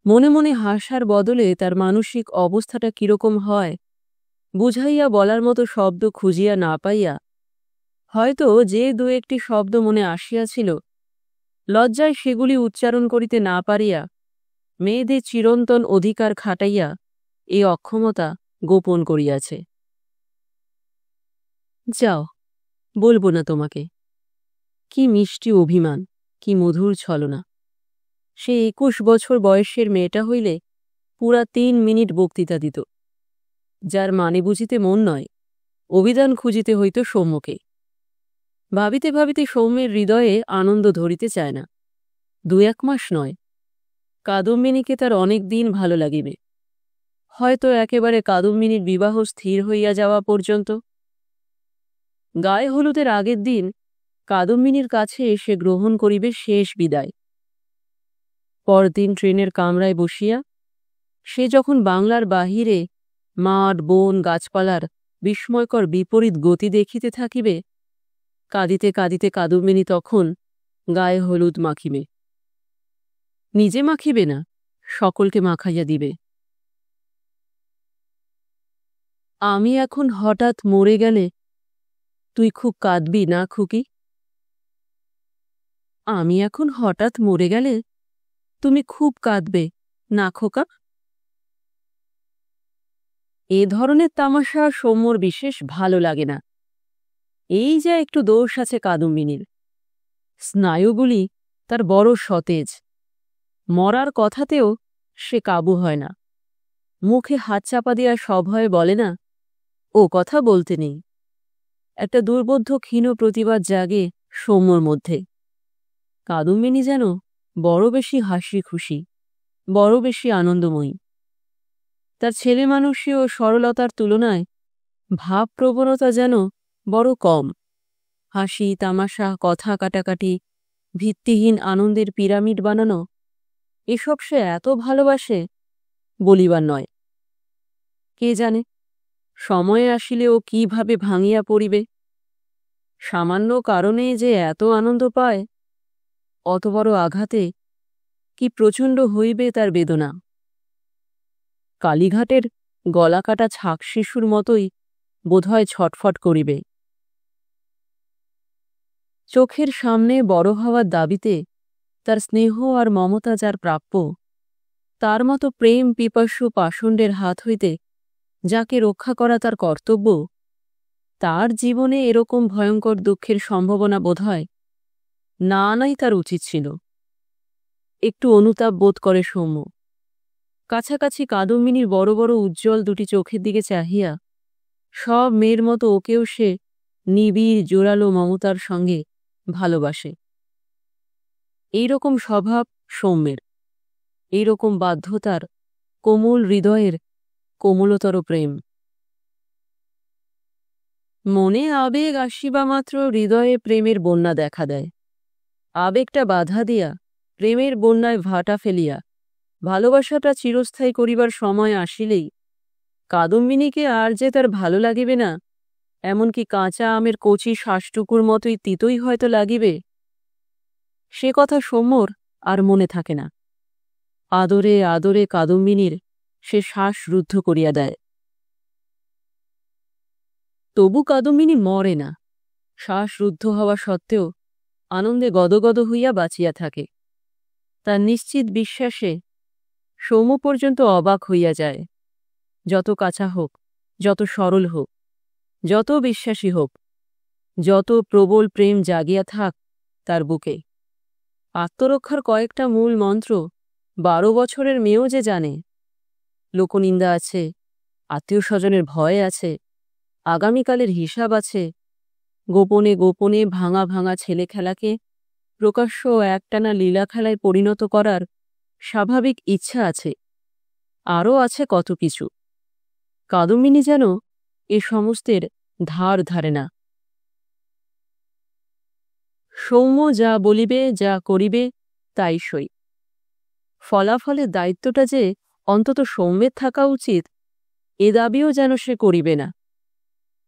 মনে মনে হাসার বদলে তার মানসিক অবস্থাটা কিরকম হয় বুঝাইয়া বলার মতো শব্দ খুঁজিয়া না পাইয়া, হয়তো যে দু একটি শব্দ মনে আসিয়াছিল, লজ্জায় সেগুলি উচ্চারণ করিতে না পারিয়া মেয়েদের চিরন্তন অধিকার খাটাইয়া এ অক্ষমতা গোপন করিয়াছে। যাও, বলবো না তোমাকে। কি মিষ্টি অভিমান, কি মধুর ছলনা! সে 21 বছর বয়সের মেয়েটা হইলে পুরা 3 মিনিট বক্তৃতা দিত, যার মানে বুঝিতে মন নয়, অভিধান খুঁজিতে হইত সৌম্যকে। ভাবিতে ভাবিতে সৌম্যের হৃদয়ে আনন্দ ধরিতে চায় না। 2-1 মাস নয়, কাদম্বিনীকে তার অনেক দিন ভালো লাগিবে, হয়তো একেবারে কাদম্বিনীর বিবাহ স্থির হইয়া যাওয়া পর্যন্ত। গায়ে হলুদের আগের দিন কাদম্বিনীর কাছে এসে গ্রহণ করিবে শেষ বিদায়। পরদিন ট্রেনের কামরায় বসিয়া সে যখন বাংলার বাহিরে মাঠ বন গাছপালার বিস্ময়কর বিপরীত গতি দেখিতে থাকিবে, কাঁদিতে কাঁদিতে কাদম্বিনী তখন গায়ে হলুদ মাখিবে। নিজে মাখিবে না, সকলকে মাখাইয়া দিবে। আমি এখন হঠাৎ মরে গেলে তুই খুব কাঁদবি না খুকি? আমি এখন হঠাৎ মরে গেলে তুমি খুব কাঁদবে না খোকা? এ ধরনের তামাশা সৌম্যর বিশেষ ভালো লাগে না। এই যা একটু দোষ আছে কাদম্বিনীর, স্নায়ুগুলি তার বড় সতেজ। মরার কথাতেও সে কাবু হয় না। মুখে হাত চাপা দেওয়া সভয়ে বলে না, ও কথা বলতে নেই। একটা দুর্বোধ্য ক্ষীণ প্রতিবাদ জাগে সৌম্যর মধ্যে। কাদম্বিনী যেন বড় বেশি হাসি খুশি, বড় বেশি আনন্দময়ী। তার ছেলে মানুষী ও সরলতার তুলনায় ভাবপ্রবণতা যেন বড় কম। হাসি তামাশা, কথা কাটাকাটি, ভিত্তিহীন আনন্দের পিরামিড বানানো, এসব সে এত ভালোবাসে বলিবার নয়। কে জানে সময়ে আসিলে ও কিভাবে ভাঙিয়া পড়িবে। সামান্য কারণে যে এত আনন্দ পায় অত বড় আঘাতে কি প্রচণ্ড হইবে তার বেদনা। কালীঘাটের গলাকাটা ছাক শিশুর মতোই বোধহয় ছটফট করিবে। চোখের সামনে বড় হওয়ার দাবিতে তার স্নেহ আর মমতা যার প্রাপ্য, তার মতো প্রেম পিপাসু পাষণ্ডের হাত হইতে যাকে রক্ষা করা তার কর্তব্য, তার জীবনে এরকম ভয়ঙ্কর দুঃখের সম্ভাবনা বোধহয় না আনাই তার উচিত ছিল। একটু অনুতাপ বোধ করে সৌম্য। কাছাকাছি কাদম্বিনীর বড় বড় উজ্জ্বল দুটি চোখের দিকে চাহিয়া সব মেয়ের মতো ওকেও সে নিবিড় জোরালো মমতার সঙ্গে ভালোবাসে। এইরকম স্বভাব সৌম্যের, এইরকম বাধ্যতার কোমল হৃদয়ের কোমলতর প্রেম। মনে আবেগ আসিবা মাত্র হৃদয়ে প্রেমের বন্যা দেখা দেয়। আবেগটা বাধা দিয়া প্রেমের বন্যায় ভাটা ফেলিয়া ভালোবাসাটা চিরস্থায়ী করিবার সময় আসিলেই কাদম্বিনীকে আর যে তার ভালো লাগিবে না, এমনকি কাঁচা আমের কচি শ্বাসটুকুর মতোই তিতই হয়তো লাগিবে, সে কথা সৌম্যর আর মনে থাকে না। আদরে আদরে কাদম্বিনীর সে শ্বাস রুদ্ধ করিয়া দেয়। তবু কাদম্বিনী মরে না। শ্বাসরুদ্ধ হওয়া সত্ত্বেও আনন্দে গদগদ হইয়া বাঁচিয়া থাকে। তার নিশ্চিত বিশ্বাসে সৌম্য পর্যন্ত অবাক হইয়া যায়। যত কাঁচা হোক, যত সরল হোক, যত বিশ্বাসী হোক, যত প্রবল প্রেম জাগিয়া থাক তার বুকে, আত্মরক্ষার কয়েকটা মূল মন্ত্র 12 বছরের মেয়েও যে জানে। লোকনিন্দা আছে, আত্মীয় স্বজনের ভয় আছে, আগামীকালের হিসাব আছে, গোপনে গোপনে ভাঙা ভাঙা ছেলে খেলাকে প্রকাশ্য একটানা লীলা খেলায় পরিণত করার স্বাভাবিক ইচ্ছা আছে, আরও আছে কত কিছু। কাদম্বিনী যেন এ সমস্তের ধার ধারে না। সৌম্য যা বলিবে, যা করিবে তাই সই। ফলাফলের দায়িত্বটা যে অন্তত সৌম্যের থাকা উচিত, এ দাবিও যেন সে করিবে না।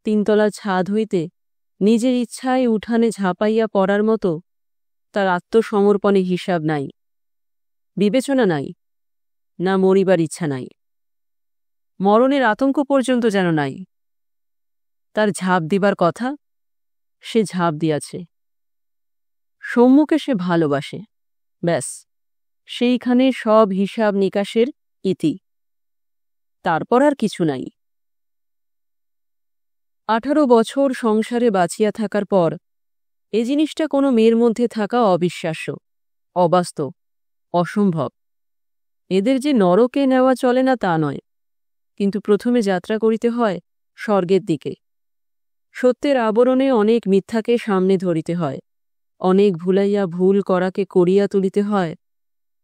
3 তলার ছাদ হইতে নিজের ইচ্ছায় উঠানে ঝাঁপাইয়া পড়ার মতো তার আত্মসমর্পণে হিসাব নাই, বিবেচনা নাই, না মরিবার ইচ্ছা নাই, মরণের আতঙ্ক পর্যন্ত যেন নাই। তার ঝাঁপ দিবার কথা, সে ঝাঁপ দিয়াছে। সৌম্যকে সে ভালোবাসে, ব্যাস, সেইখানে সব হিসাব নিকাশের ইতি। তারপর আর কিছু নাই। 18 বছর সংসারে বাঁচিয়া থাকার পর এ জিনিসটা কোনো মেয়ের মধ্যে থাকা অবিশ্বাস্য, অবাস্তব, অসম্ভব। এদের যে নরকে নেওয়া চলে না তা নয়, কিন্তু প্রথমে যাত্রা করিতে হয় স্বর্গের দিকে। সত্যের আবরণে অনেক মিথ্যাকে সামনে ধরিতে হয়, অনেক ভুলাইয়া ভুল করাকে করিয়া তুলিতে হয়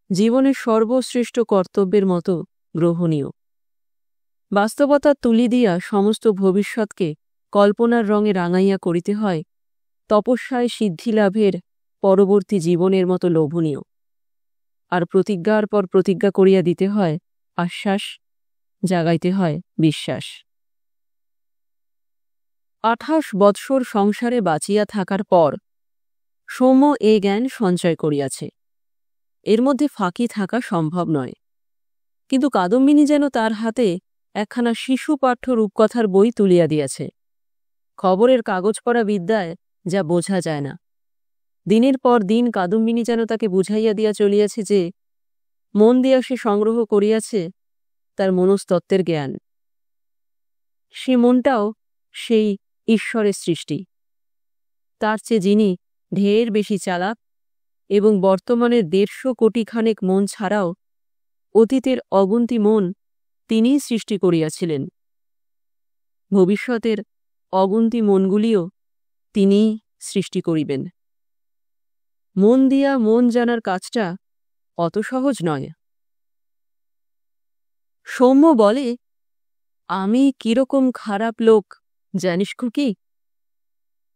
জীবনের সর্বশ্রেষ্ঠ কর্তব্যের মতো গ্রহণীয়। বাস্তবতার তুলি দিয়া সমস্ত ভবিষ্যৎকে কল্পনার রঙে রাঙাইয়া করিতে হয় তপস্যায় সিদ্ধিলাভের পরবর্তী জীবনের মতো লোভনীয়। আর প্রতিজ্ঞার পর প্রতিজ্ঞা করিয়া দিতে হয় আশ্বাস, জাগাইতে হয় বিশ্বাস। 28 বৎসর সংসারে বাঁচিয়া থাকার পর সৌম্য এ জ্ঞান সঞ্চয় করিয়াছে। এর মধ্যে ফাঁকি থাকা সম্ভব নয়। কিন্তু কাদম্বিনী যেন তার হাতে একখানা শিশু পাঠ্য রূপকথার বই তুলিয়া দিয়াছে। খবরের কাগজ পড়া বিদ্যায় যা বোঝা যায় না। দিনের পর দিন কাদম্বিনী যেন তাকে বুঝাইয়া দিয়া চলিয়াছে যে মন দিয়া সে সংগ্রহ করিয়াছে তার মনস্তত্ত্বের জ্ঞান। সে মনটাও সেই ঈশ্বরের সৃষ্টি। তার চেয়ে যিনি ঢের বেশি চালাক এবং বর্তমানের 150 কোটি খানেক মন ছাড়াও অতীতের অগুন্তি মন তিনিই সৃষ্টি করিয়াছিলেন। ভবিষ্যতের অগুন্তি মনগুলিও তিনিই সৃষ্টি করিবেন। মন দিয়া মন জানার কাজটা অত সহজ নয়। সৌম্য বলে, আমি কিরকম খারাপ লোক জানিস খুকি?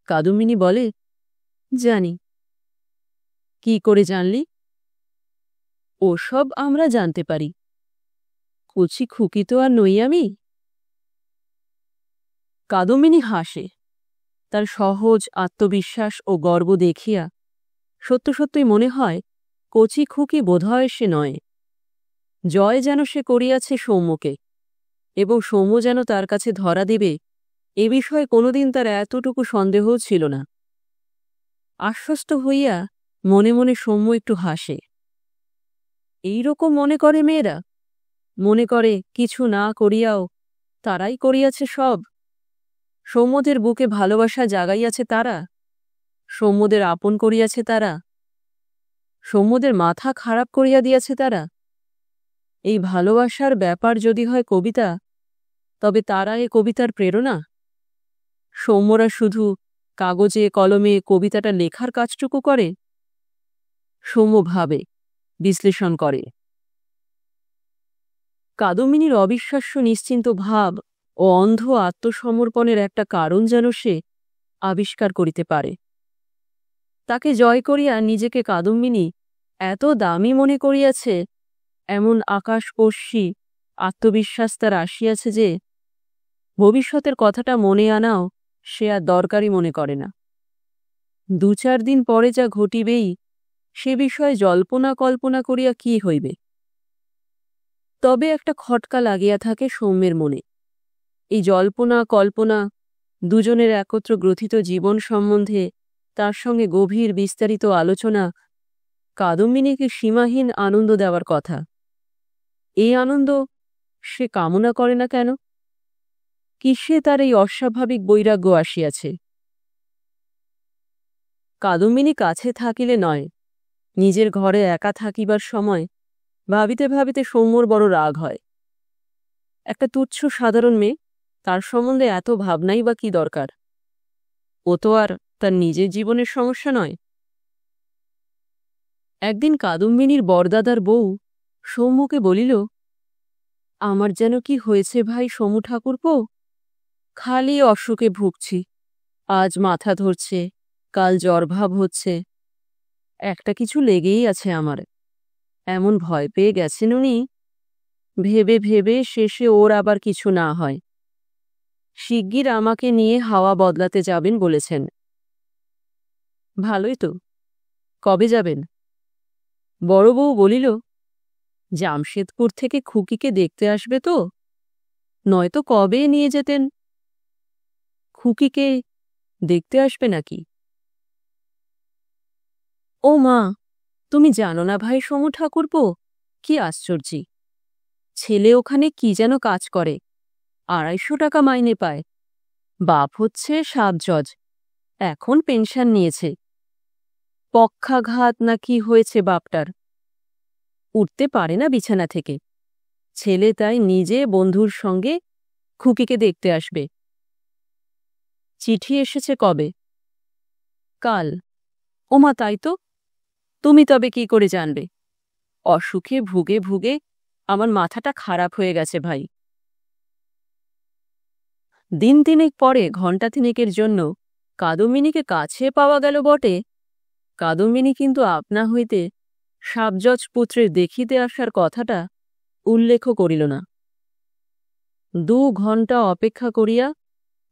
কাদম্বিনী বলে, জানি। কি করে জানলি? ওসব আমরা জানতে পারি। কুচি খুকি তো আর নই আমি। কাদম্বিনী হাসে। তার সহজ আত্মবিশ্বাস ও গর্ব দেখিয়া সত্য সত্যই মনে হয় কচি খুকি বোধহয় সে নয়। জয় যেন সে করিয়াছে সৌম্যকে, এবং সৌম্য যেন তার কাছে ধরা দেবে এ বিষয়ে কোনোদিন তার এতটুকু সন্দেহও ছিল না। আশ্বস্ত হইয়া মনে মনে সৌম্য একটু হাসে। এইরকম মনে করে মেয়েরা, মনে করে কিছু না করিয়াও তারাই করিয়াছে সব। সৌম্যদের বুকে ভালোবাসা জাগাইয়াছে তারা, সৌম্যদের আপন করিয়াছে তারা, সৌম্যদের মাথা খারাপ করিয়া দিয়াছে তারা। এই ভালোবাসার ব্যাপার যদি হয় কবিতা, তবে তারা এ কবিতার প্রেরণা। সৌম্যরা শুধু কাগজে কলমে কবিতাটা লেখার কাজটুকু করে, সৌম্য ভাবে, বিশ্লেষণ করে। কাদম্বিনীর অবিশ্বাস্য নিশ্চিন্ত ভাব ও অন্ধ আত্মসমর্পণের একটা কারণ যেন সে আবিষ্কার করিতে পারে। তাকে জয় করিয়া নিজেকে কাদম্বিনী এত দামি মনে করিয়াছে, এমন আকাশস্পর্শী আত্মবিশ্বাস তার আসিয়াছে যে ভবিষ্যতের কথাটা মনে আনাও সে আর দরকারি মনে করে না। 2-4 দিন পরে যা ঘটিবেই সে বিষয়ে জল্পনা কল্পনা করিয়া কি হইবে। তবে একটা খটকা লাগিয়া থাকে সৌম্যের মনে। এই জল্পনা কল্পনা, দুজনের একত্র গ্রথিত জীবন সম্বন্ধে তার সঙ্গে গভীর বিস্তারিত আলোচনা কাদম্বিনীকে সীমাহীন আনন্দ দেওয়ার কথা। এই আনন্দ সে কামনা করে না কেন? কিসে তার এই অস্বাভাবিক বৈরাগ্য আসিয়াছে? কাদম্বিনী কাছে থাকিলে নয়, নিজের ঘরে একা থাকিবার সময় ভাবিতে ভাবিতে সৌম্যর বড় রাগ হয়। একটা তুচ্ছ সাধারণ মেয়ে, তার সম্বন্ধে এত ভাবনাই বা কি দরকার? ও তো আর তার নিজের জীবনের সমস্যা নয়। একদিন কাদম্বিনীর বরদাদার বউ সৌম্যকে বলিল, আমার যেন কি হয়েছে ভাই সমু ঠাকুরপো, খালি অসুখে ভুগছি। আজ মাথা ধরছে, কাল জ্বরভাব হচ্ছে, একটা কিছু লেগেই আছে আমার। এমন ভয় পেয়ে গেছেন উনি, ভেবে ভেবে শেষে ওর আবার কিছু না হয়। শিগগির আমাকে নিয়ে হাওয়া বদলাতে যাবেন বলেছেন। ভালোই তো, কবে যাবেন? বড় বউ বলিল, জামশেদপুর থেকে খুকিকে দেখতে আসবে তো, নয়তো কবে নিয়ে যেতেন। খুকিকে দেখতে আসবে নাকি? ও মা, তুমি জানো না ভাই সমু ঠাকুরপো, কি আশ্চর্যি! ছেলে ওখানে কি যেন কাজ করে, 250 টাকা মাইনে পায়। বাপ হচ্ছে সাব জজ, এখন পেনশন নিয়েছে। পক্ষাঘাত না কি হয়েছে বাপটার, উঠতে পারে না বিছানা থেকে। ছেলে তাই নিজে বন্ধুর সঙ্গে খুকিকে দেখতে আসবে। চিঠি এসেছে কবে? কাল। ওমা, তাই তো, তুমি তবে কি করে জানবে? অসুখে ভুগে ভুগে আমার মাথাটা খারাপ হয়ে গেছে ভাই। দিন তিনেক পরে ঘণ্টা তিনেকের জন্য কাদম্বিনীকে কাছে পাওয়া গেল বটে, কাদম্বিনী কিন্তু আপনা হইতে সাবজজ পুত্রের দেখিতে আসার কথাটা উল্লেখ করিল না। 2 ঘণ্টা অপেক্ষা করিয়া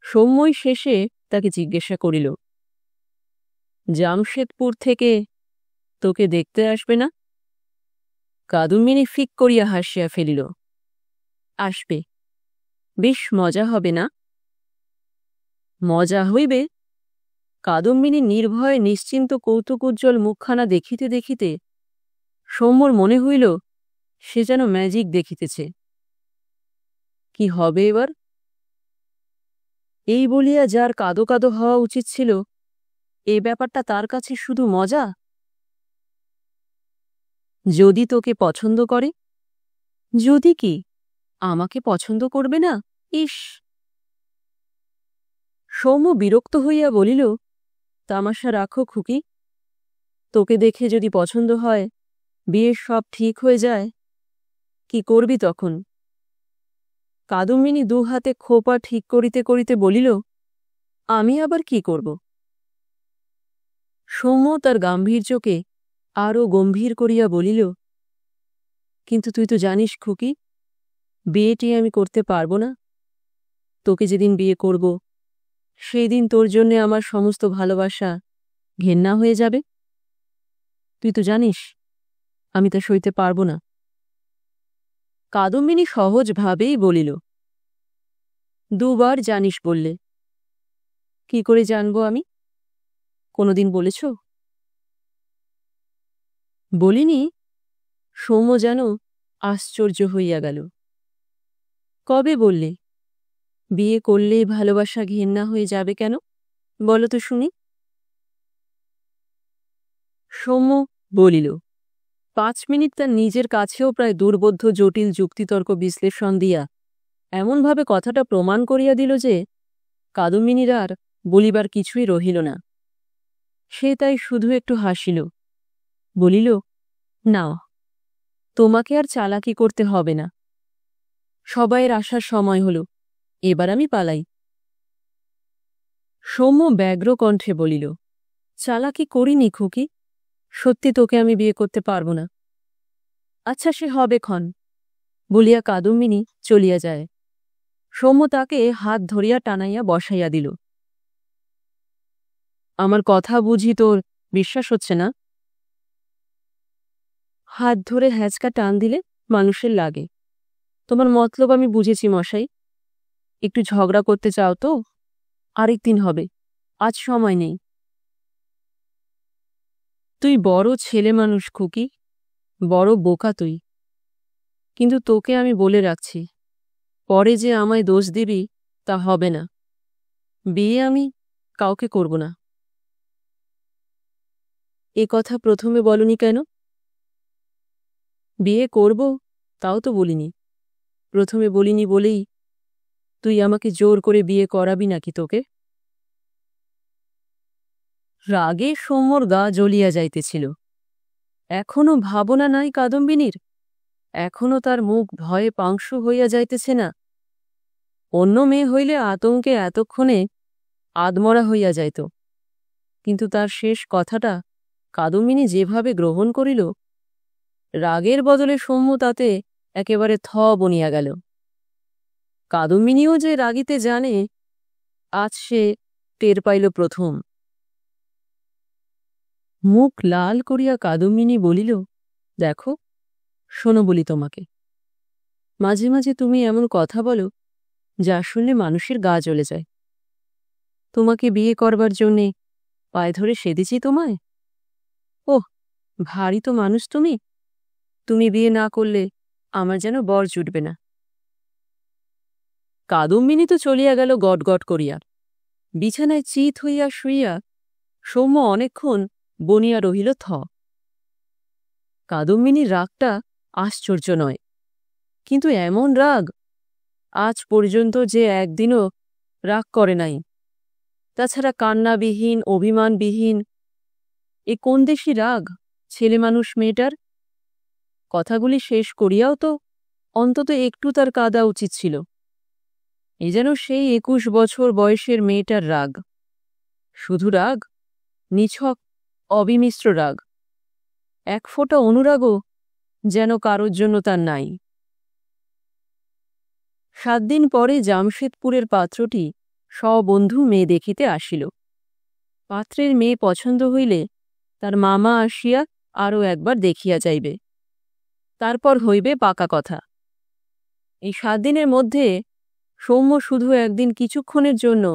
সৌম্যই শেষে তাকে জিজ্ঞাসা করিল, জামশেদপুর থেকে তোকে দেখতে আসবে না? কাদম্বিনী ফিক করিয়া হাসিয়া ফেলিল। আসবে, বেশ মজা হবে না? মজা হইবে। কাদম্বিনী নির্ভয়ে নিশ্চিন্ত কৌতুকোজ্জ্বল মুখখানা দেখিতে দেখিতে সৌম্যর মনে হইল সে যেন ম্যাজিক দেখিতেছে। কি হবে এবার? এই বলিয়া যার কাদো কাদো হওয়া উচিত ছিল, এ ব্যাপারটা তার কাছে শুধু মজা। যদি তোকে পছন্দ করে? যদি কি, আমাকে পছন্দ করবে না? ইস! সৌম্য বিরক্ত হইয়া বলিল, তামাশা রাখো খুকি, তোকে দেখে যদি পছন্দ হয়, বিয়ের সব ঠিক হয়ে যায়, কি করবি তখন? কাদম্বিনী 2 হাতে খোপা ঠিক করিতে করিতে বলিল, আমি আবার কি করব? সৌম্য তার গাম্ভীর্যকে আরও গম্ভীর করিয়া বলিল, কিন্তু তুই তো জানিস খুকি, বিয়েটি আমি করতে পারব না। তোকে যেদিন বিয়ে করব, সেই দিন তোর জন্যে আমার সমস্ত ভালোবাসা ঘেন্না হয়ে যাবে। তুই তো জানিস আমি তা সইতে পারব না। কাদম্বিনী সহজভাবেই বলিল, দুবার জানিস বললে। কি করে জানবো আমি? কোনোদিন বলেছ? বলিনি। সৌম্য যেন আশ্চর্য হইয়া গেল। কবে বললে? বিয়ে করলে ভালোবাসা ঘেন্না হয়ে যাবে কেন বলো তো শুনি। সৌম্য বলিল। 5 মিনিট তার নিজের কাছেও প্রায় দুর্বোধ্য জটিল যুক্তিতর্ক বিশ্লেষণ দিয়া এমনভাবে কথাটা প্রমাণ করিয়া দিল যে কাদম্বিনীর আর বলিবার কিছুই রহিল না। সে তাই শুধু একটু হাসিল, বলিল, না, তোমাকে আর চালাকি করতে হবে না। সবাইয়ের আসার সময় হল, এবার আমি পালাই। সৌম্য ব্যগ্র কণ্ঠে বলিল, চালাকি করিনি খুকি, সত্যি তোকে আমি বিয়ে করতে পারব না। আচ্ছা সে হবে ক্ষণ বলিয়া কাদম্বিনী চলিয়া যায়। সৌম্য তাকে হাত ধরিয়া টানাইয়া বসাইয়া দিল। আমার কথা বুঝি তোর বিশ্বাস হচ্ছে না? হাত ধরে হ্যাঁচকা টান দিলে মানুষের লাগে। তোমার মতলব আমি বুঝেছি মশাই। একটু ঝগড়া করতে চাও তো? আরেকদিন হবে, আজ সময় নেই। তুই বড় ছেলে মানুষ খুকি, বড় বোকা তুই। কিন্তু তোকে আমি বলে রাখছি, পরে যে আমায় দোষ দিবি তা হবে না। বিয়ে আমি কাউকে করব না। এ কথা প্রথমে বলনি কেন? বিয়ে করব তাও তো বলিনি। প্রথমে বলিনি বলেই তুই আমাকে জোর করে বিয়ে করাবি নাকি তোকে? রাগে সৌম্যর গা জ্বলিয়া যাইতেছিল। এখনো ভাবনা নাই কাদম্বিনীর? এখনো তার মুখ ভয়ে পাংশু হইয়া যাইতেছে না? অন্য মেয়ে হইলে আতঙ্কে এতক্ষণে আদমরা হইয়া যাইত, কিন্তু তার শেষ কথাটা কাদম্বিনী যেভাবে গ্রহণ করিল, রাগের বদলে সৌম্য তাতে একেবারে থ বনিয়া গেল। কাদম্বিনীও যে রাগিতে জানে আজ সে টের পাইল প্রথম। মুখ লাল করিয়া কাদম্বিনী বলিল, দেখো, শোনো বলি তোমাকে, মাঝে মাঝে তুমি এমন কথা বলো যা শুনলে মানুষের গা জ্বলে যায়। তোমাকে বিয়ে করবার জন্যে পায়ে ধরে সেধেছি তোমায়। ওহ, ভারী তো মানুষ তুমি। তুমি বিয়ে না করলে আমার যেন বর জুটবে না। কাদম্বিনী তো চলিয়া গেল গটগট করিয়া। বিছানায় চিত হইয়া শুইয়া সৌম্য অনেকক্ষণ বনিয়া রহিল থ। কাদম্বিনীর রাগটা আশ্চর্য নয়, কিন্তু এমন রাগ আজ পর্যন্ত যে একদিনও রাগ করে নাই। তাছাড়া কান্নাবিহীন, অভিমানবিহীন এ কোন দেশি রাগ ছেলে মানুষ মেয়েটার? কথাগুলি শেষ করিয়াও তো অন্তত একটু তার কাঁদা উচিত ছিল। এ যেন সেই 21 বছর বয়সের মেয়েটার রাগ। শুধু রাগ, নিছক অবিমিশ্র রাগ। এক ফোঁটা অনুরাগও যেন কারোর জন্য তার নাই। 7 দিন পরে জামশেদপুরের পাত্রটি স্ববন্ধু মেয়ে দেখিতে আসিল। পাত্রের মেয়ে পছন্দ হইলে তার মামা আসিয়া আরও একবার দেখিয়া যাইবে, তারপর হইবে পাকা কথা। এই 7 দিনের মধ্যে সৌম্য শুধু একদিন কিছুক্ষণের জন্য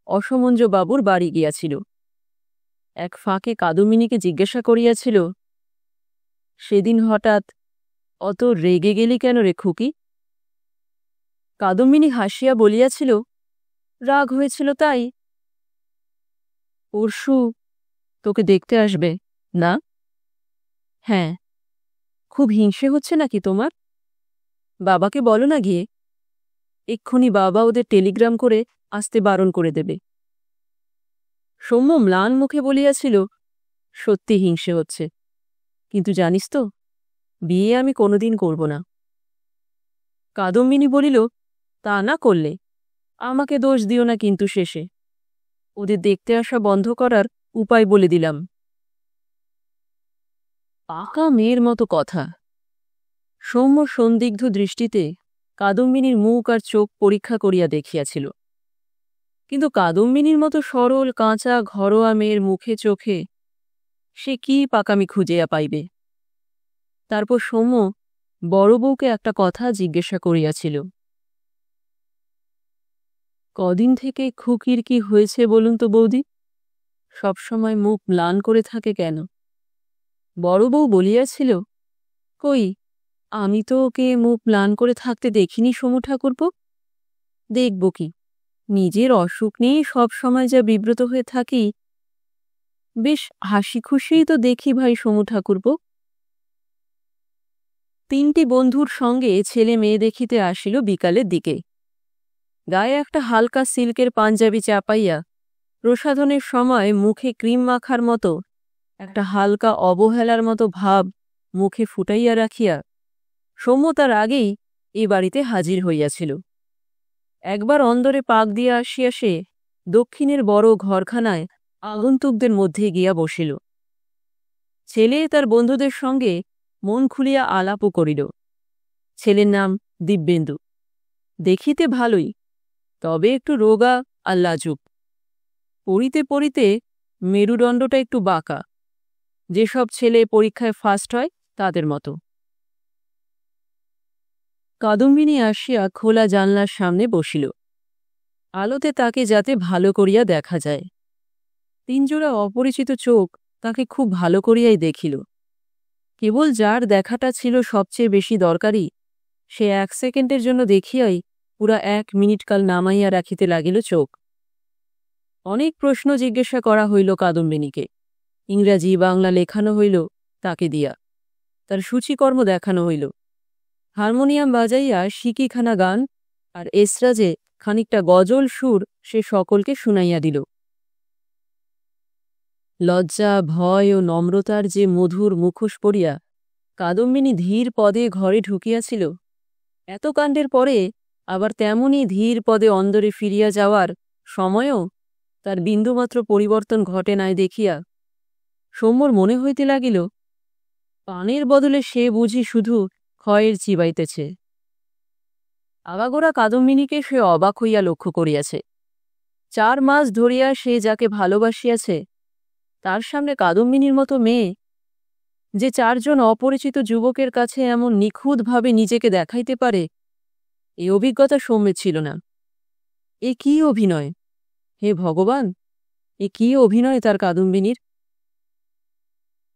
অসমঞ্জ বাবুর বাড়ি গিয়াছিল। এক ফাঁকে কাদম্বিনীকে জিজ্ঞাসা করিয়াছিল, সেদিন হঠাৎ অত রেগে গেলি কেন রে খুকি? কাদম্বিনী হাসিয়া বলিয়াছিল, রাগ হয়েছিল তাই। পরশু তোকে দেখতে আসবে না? হ্যাঁ। খুব হিংসে হচ্ছে নাকি তোমার? বাবাকে বলো না গিয়ে, এক্ষুনি বাবা ওদের টেলিগ্রাম করে আসতে বারণ করে দেবে। সৌম্য ম্লান মুখে বলিয়াছিল, সত্যি হিংসে হচ্ছে, কিন্তু জানিস তো, বিয়ে আমি কোনোদিন করব না। কাদম্বিনী বলিল, তা না করলে আমাকে দোষ দিও না কিন্তু শেষে। ওদের দেখতে আসা বন্ধ করার উপায় বলে দিলাম। পাকা মেয়ের মতো কথা। সৌম্য সন্দিগ্ধ দৃষ্টিতে কাদম্বিনীর মুখ আর চোখ পরীক্ষা করিয়া দেখিয়াছিল, কিন্তু কাদম্বিনীর মতো সরল কাঁচা ঘরোয়া মেয়ের মুখে চোখে সে কি পাকামি খুঁজিয়া পাইবে। তারপর সৌম্য বড় বউকে একটা কথা জিজ্ঞাসা করিয়াছিল। কদিন থেকে খুকির কি হয়েছে বলুন তো বৌদি? সবসময় মুখ ম্লান করে থাকে কেন? বড় বউ বলিয়াছিল, কই, আমি তো ওকে মুখ ম্লান করে থাকতে দেখিনি সমু ঠাকুরপো। দেখব কি, নিজের অসুখ নিয়ে সবসময় যা বিব্রত হয়ে থাকি, বেশ হাসি খুশিই তো দেখি ভাই সমু ঠাকুরপো। 3টি বন্ধুর সঙ্গে ছেলে মেয়ে দেখিতে আসিল বিকালের দিকে। গায়ে একটা হালকা সিল্কের পাঞ্জাবি চাপাইয়া, প্রসাধনের সময় মুখে ক্রিম মাখার মতো একটা হালকা অবহেলার মতো ভাব মুখে ফুটাইয়া রাখিয়া সৌম্য তার আগেই এ বাড়িতে হাজির হইয়াছিল। একবার অন্দরে পাক দিয়া আসিয়া সে দক্ষিণের বড় ঘরখানায় আগন্তুকদের মধ্যে গিয়া বসিল। ছেলে তার বন্ধুদের সঙ্গে মন খুলিয়া আলাপও করিল। ছেলের নাম দিব্যেন্দু। দেখিতে ভালোই, তবে একটু রোগা আর লাজুক। পড়িতে পড়িতে মেরুদণ্ডটা একটু বাঁকা, যেসব ছেলে পরীক্ষায় ফার্স্ট হয় তাদের মতো। কাদম্বিনী আসিয়া খোলা জানলার সামনে বসিল, আলোতে তাকে যাতে ভালো করিয়া দেখা যায়। 3 জোড়া অপরিচিত চোখ তাকে খুব ভালো করিয়াই দেখিল। কেবল যার দেখাটা ছিল সবচেয়ে বেশি দরকারি, সে 1 সেকেন্ডের জন্য দেখিয়াই পুরা 1 মিনিটকাল নামাইয়া রাখিতে লাগিল চোখ। অনেক প্রশ্ন জিজ্ঞাসা করা হইল কাদম্বিনীকে। ইংরাজি বাংলা লেখানো হইল তাকে দিয়া, তার সূচিকর্ম দেখানো হইল। হারমোনিয়াম বাজাইয়া শিকিখানা গান আর এসরাজে খানিকটা গজল সুর সে সকলকে শুনাইয়া দিল। লজ্জা, ভয় ও নম্রতার যে মধুর মুখোশ পরিয়া কাদম্বিনী ধীর পদে ঘরে ঢুকিয়াছিল, এত কাণ্ডের পরে আবার তেমনই ধীর পদে অন্দরে ফিরিয়া যাওয়ার সময়ও তার বিন্দুমাত্র পরিবর্তন ঘটে নাই দেখিয়া সৌম্যর মনে হইতে লাগিল, পানের বদলে সে বুঝি শুধু ক্ষয়ের চিবাইতেছে। আগাগোড়া কাদম্বিনীকে সে অবাক হইয়া লক্ষ্য করিয়াছে। 4 মাস ধরিয়া সে যাকে ভালোবাসিয়াছে, তার সামনে কাদম্বিনীর মতো মেয়ে যে 4 জন অপরিচিত যুবকের কাছে এমন নিখুঁতভাবে নিজেকে দেখাইতে পারে, এ অভিজ্ঞতা সৌম্যের ছিল না। এ কি অভিনয়! হে ভগবান, এ কি অভিনয় তার কাদম্বিনীর!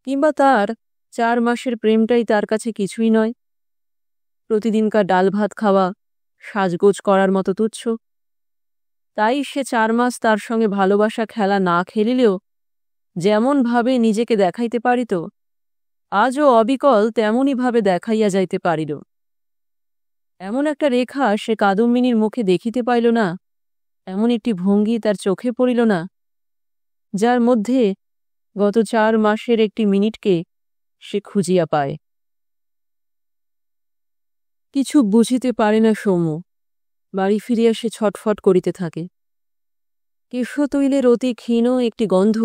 কিংবা তার 4 মাসের প্রেমটাই তার কাছে কিছুই নয়, প্রতিদিনকার ডাল ভাত খাওয়া, সাজগোজ করার মতো তুচ্ছ। তাই সে 4 মাস তার সঙ্গে ভালোবাসা খেলা না খেলিলেও যেমনভাবে নিজেকে দেখাইতে পারিত, আজও অবিকল তেমনইভাবে দেখাইয়া যাইতে পারিল। এমন একটা রেখা সে কাদম্বিনীর মুখে দেখিতে পাইল না, এমন একটি ভঙ্গি তার চোখে পড়িল না, যার মধ্যে গত 4 মাসের একটি মিনিটকে সে খুঁজিয়া পায়। কিছু বুঝিতে পারে না সৌম্য। বাড়ি ফিরিয়া সে ছটফট করিতে থাকে। কেশতৈলের অতি ক্ষীণ একটি গন্ধ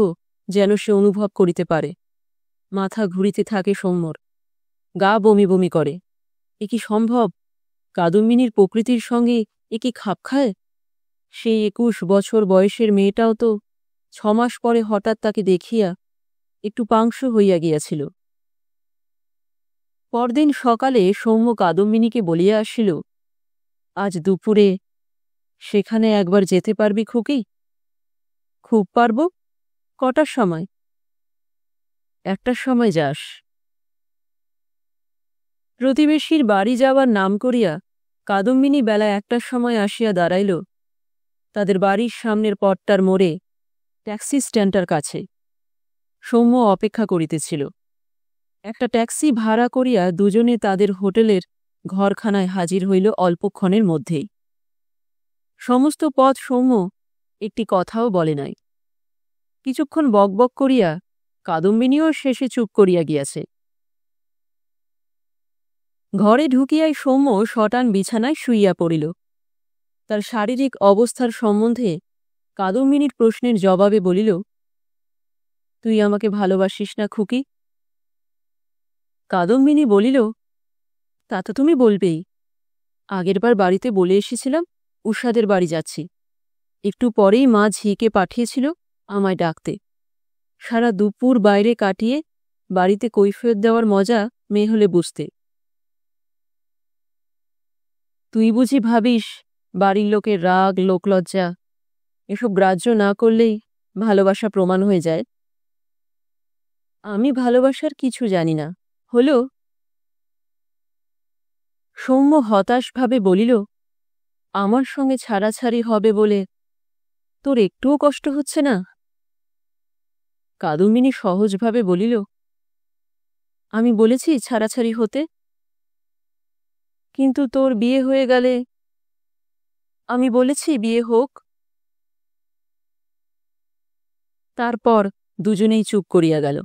যেন সে অনুভব করিতে পারে। মাথা ঘুরিতে থাকে সৌম্যর, গা বমি বমি করে। এ কি সম্ভব? কাদম্বিনীর প্রকৃতির সঙ্গে এ কি খাপ খায়? সেই 21 বছর বয়সের মেয়েটাও তো 6 মাস পরে হঠাৎ তাকে দেখিয়া একটু পাংশু হইয়া গিয়াছিল। পরদিন সকালে সৌম্য কাদম্বিনীকে বলিয়া আসিল, আজ দুপুরে সেখানে একবার যেতে পারবি খুকি? খুব পারব। কটার সময়? 1টার সময় যাস। প্রতিবেশীর বাড়ি যাওয়ার নাম করিয়া কাদম্বিনী বেলা 1টার সময় আসিয়া দাঁড়াইল তাদের বাড়ির সামনের পথটার মোড়ে ট্যাক্সি স্ট্যান্ডটার কাছে। সৌম্য অপেক্ষা করিতেছিল। একটা ট্যাক্সি ভাড়া করিয়া দুজনে তাদের হোটেলের ঘরখানায় হাজির হইল অল্পক্ষণের মধ্যেই। সমস্ত পথ সৌম্য একটি কথাও বলে নাই। কিছুক্ষণ বকবক করিয়া কাদম্বিনীও শেষে চুপ করিয়া গিয়াছে। ঘরে ঢুকিয়াই সৌম্য শটান বিছানায় শুইয়া পড়িল। তার শারীরিক অবস্থার সম্বন্ধে কাদম্বিনীর প্রশ্নের জবাবে বলিল, তুই আমাকে ভালোবাসিস না খুকি? কাদম্বিনী বলিল, তা তো তুমি বলবেই। আগেরবার বাড়িতে বলে এসেছিলাম উষাদের বাড়ি যাচ্ছি। একটু পরেই মা ঝিকে পাঠিয়েছিল আমায় ডাকতে। সারা দুপুর বাইরে কাটিয়ে বাড়িতে কৈফিয়ত দেওয়ার মজা মেয়ে হলে বুঝতে। তুই বুঝি ভাবিস বাড়ির লোকের রাগ, লোকলজ্জা এসব গ্রাহ্য না করলেই ভালোবাসা প্রমাণ হয়ে যায়? আমি ভালোবাসার কিছু জানি না। হলো? সৌম্য হতাশভাবে বলিল, আমার সঙ্গে ছাড়াছাড়ি হবে বলে তোর একটুও কষ্ট হচ্ছে না? কাদম্বিনী সহজভাবে বলিল, আমি বলেছি ছাড়াছাড়ি হতে, কিন্তু তোর বিয়ে হয়ে গেলে। আমি বলেছি বিয়ে হোক। তারপর দুজনেই চুপ করিয়া গেল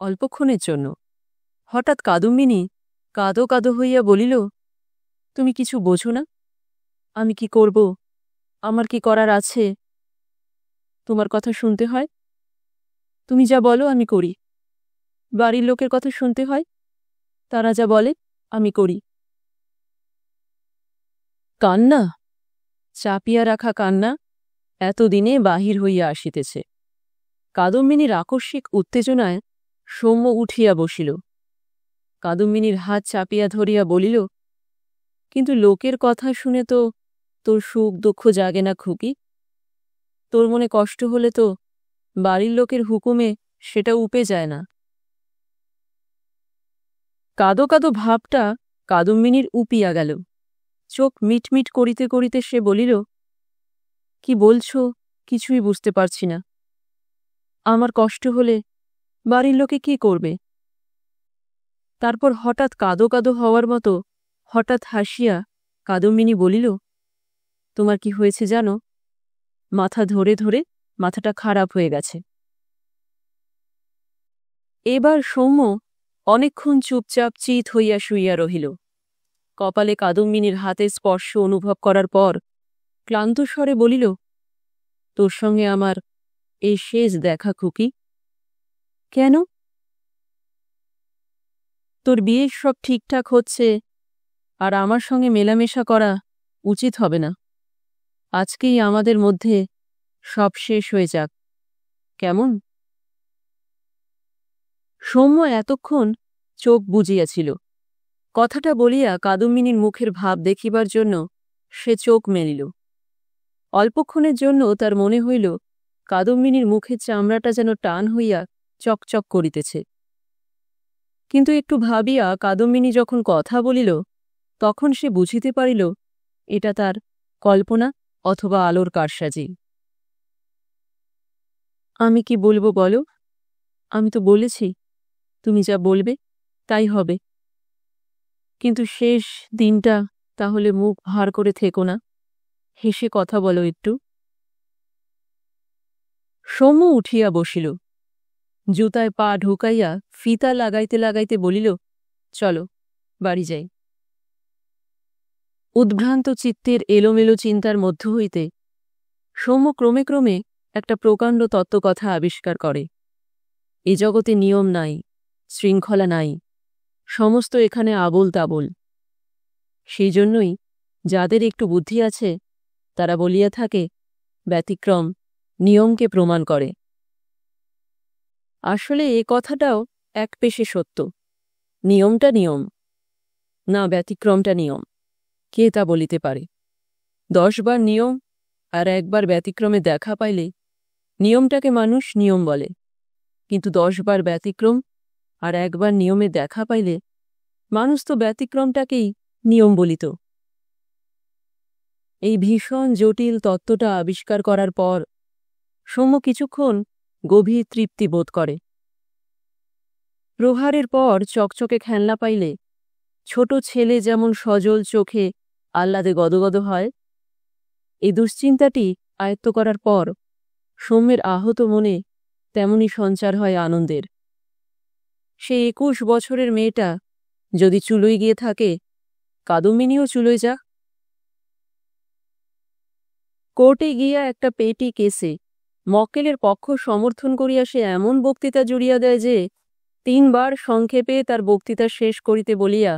অল্পক্ষণের জন্য। হঠাৎ কাদম্বিনী কাঁদো কাঁদো হইয়া বলিল, তুমি কিছু বোঝো না? আমি কি করব? আমার কি করার আছে? তোমার কথা শুনতে হয়, তুমি যা বলো আমি করি। বাড়ির লোকের কথা শুনতে হয়, তারা যা বলে আমি করি। কান্না, চাপিয়া রাখা কান্না এতদিনে বাহির হইয়া আসিতেছে। কাদম্বিনীর আকস্মিক উত্তেজনায় সৌম্য উঠিয়া বসিল। কাদম্বিনীর হাত চাপিয়া ধরিয়া বলিল, কিন্তু লোকের কথা শুনে তো তোর সুখ দুঃখ জাগে না খুকি? তোর মনে কষ্ট হলে তো বাড়ির লোকের হুকুমে সেটা উপে যায় না। কাদো কাদো ভাবটা কাদম্বিনীর উপিয়া গেল। চোখ মিটমিট করিতে করিতে সে বলিল, কি বলছ কিছুই বুঝতে পারছি না। আমার কষ্ট হলে বাড়ির লোকে কি করবে? তারপর হঠাৎ কাদো কাদো হওয়ার মতো হঠাৎ হাসিয়া কাদম্বিনী বলিল, তোমার কি হয়েছে জানো? মাথা ধরে ধরে মাথাটা খারাপ হয়ে গেছে। এবার সৌম্য অনেকক্ষণ চুপচাপ চিত হইয়া শুইয়া রহিল। কপালে কাদম্বিনীর হাতের স্পর্শ অনুভব করার পর ক্লান্ত স্বরে বলিল, তোর সঙ্গে আমার এই শেষ দেখা খুকি। কেন? তোর বিয়ে সব ঠিকঠাক হচ্ছে, আর আমার সঙ্গে মেলামেশা করা উচিত হবে না। আজকেই আমাদের মধ্যে সব শেষ হয়ে যাক, কেমন? সৌম্য এতক্ষণ চোখ বুজিয়াছিল। কথাটা বলিয়া কাদম্বিনীর মুখের ভাব দেখিবার জন্য সে চোখ মেলিল। অল্পক্ষণের জন্য তার মনে হইল কাদম্বিনীর মুখের চামড়াটা যেন টান হইয়া চকচক করিতেছে। কিন্তু একটু ভাবিয়া কাদম্বিনী যখন কথা বলিল তখন সে বুঝিতে পারিল এটা তার কল্পনা অথবা আলোর কারসাজি। আমি কি বলবো বলো? আমি তো বলেছি তুমি যা বলবে তাই হবে। কিন্তু শেষ দিনটা তাহলে মুখ ভার করে থেকো না, হেসে কথা বলো একটু। সৌম্য উঠিয়া বসিল। জুতায় পা ঢুকাইয়া ফিতা লাগাইতে লাগাইতে বলিল, চলো বাড়ি যাই। উদ্ভ্রান্ত চিত্তের এলোমেলো চিন্তার মধ্য হইতে সৌম্য ক্রমে ক্রমে একটা প্রকাণ্ড তত্ত্বকথা আবিষ্কার করে। এ জগতে নিয়ম নাই, শৃঙ্খলা নাই, সমস্ত এখানে আবোল তাবোল। সেই জন্যই যাদের একটু বুদ্ধি আছে তারা বলিয়া থাকে, ব্যতিক্রম নিয়মকে প্রমাণ করে। আসলে এ কথাটাও এক পেশে সত্য। নিয়মটা নিয়ম, না ব্যতিক্রমটা নিয়ম, কে তা বলিতে পারে? 10 বার নিয়ম আর একবার ব্যতিক্রমে দেখা পাইলে নিয়মটাকে মানুষ নিয়ম বলে, কিন্তু 10 বার ব্যতিক্রম আর একবার নিয়মে দেখা পাইলে মানুষ তো ব্যতিক্রমটাকেই নিয়ম বলিত। এই ভীষণ জটিল তত্ত্বটা আবিষ্কার করার পর সৌম্য কিছুক্ষণ গভীর তৃপ্তি বোধ করে। প্রহারের পর চকচকে খেলনা পাইলে ছোট ছেলে যেমন সজল চোখে আহ্লাদে গদগদ হয়, এই দুশ্চিন্তাটি আয়ত্ত করার পর সৌম্যের আহত মনে তেমনি সঞ্চার হয় আনন্দের। সে 21 বছরের মেয়েটা যদি চুলোয় গিয়ে থাকে, কাদম্বিনীও চুলোয় যাক। কোর্টে গিয়া একটা পেটি কেসে মক্কেলের পক্ষ সমর্থন করিয়া সে এমন বক্তৃতা জুড়িয়া দেয় যে 3 বার সংক্ষেপে তার বক্তৃতা শেষ করিতে বলিয়া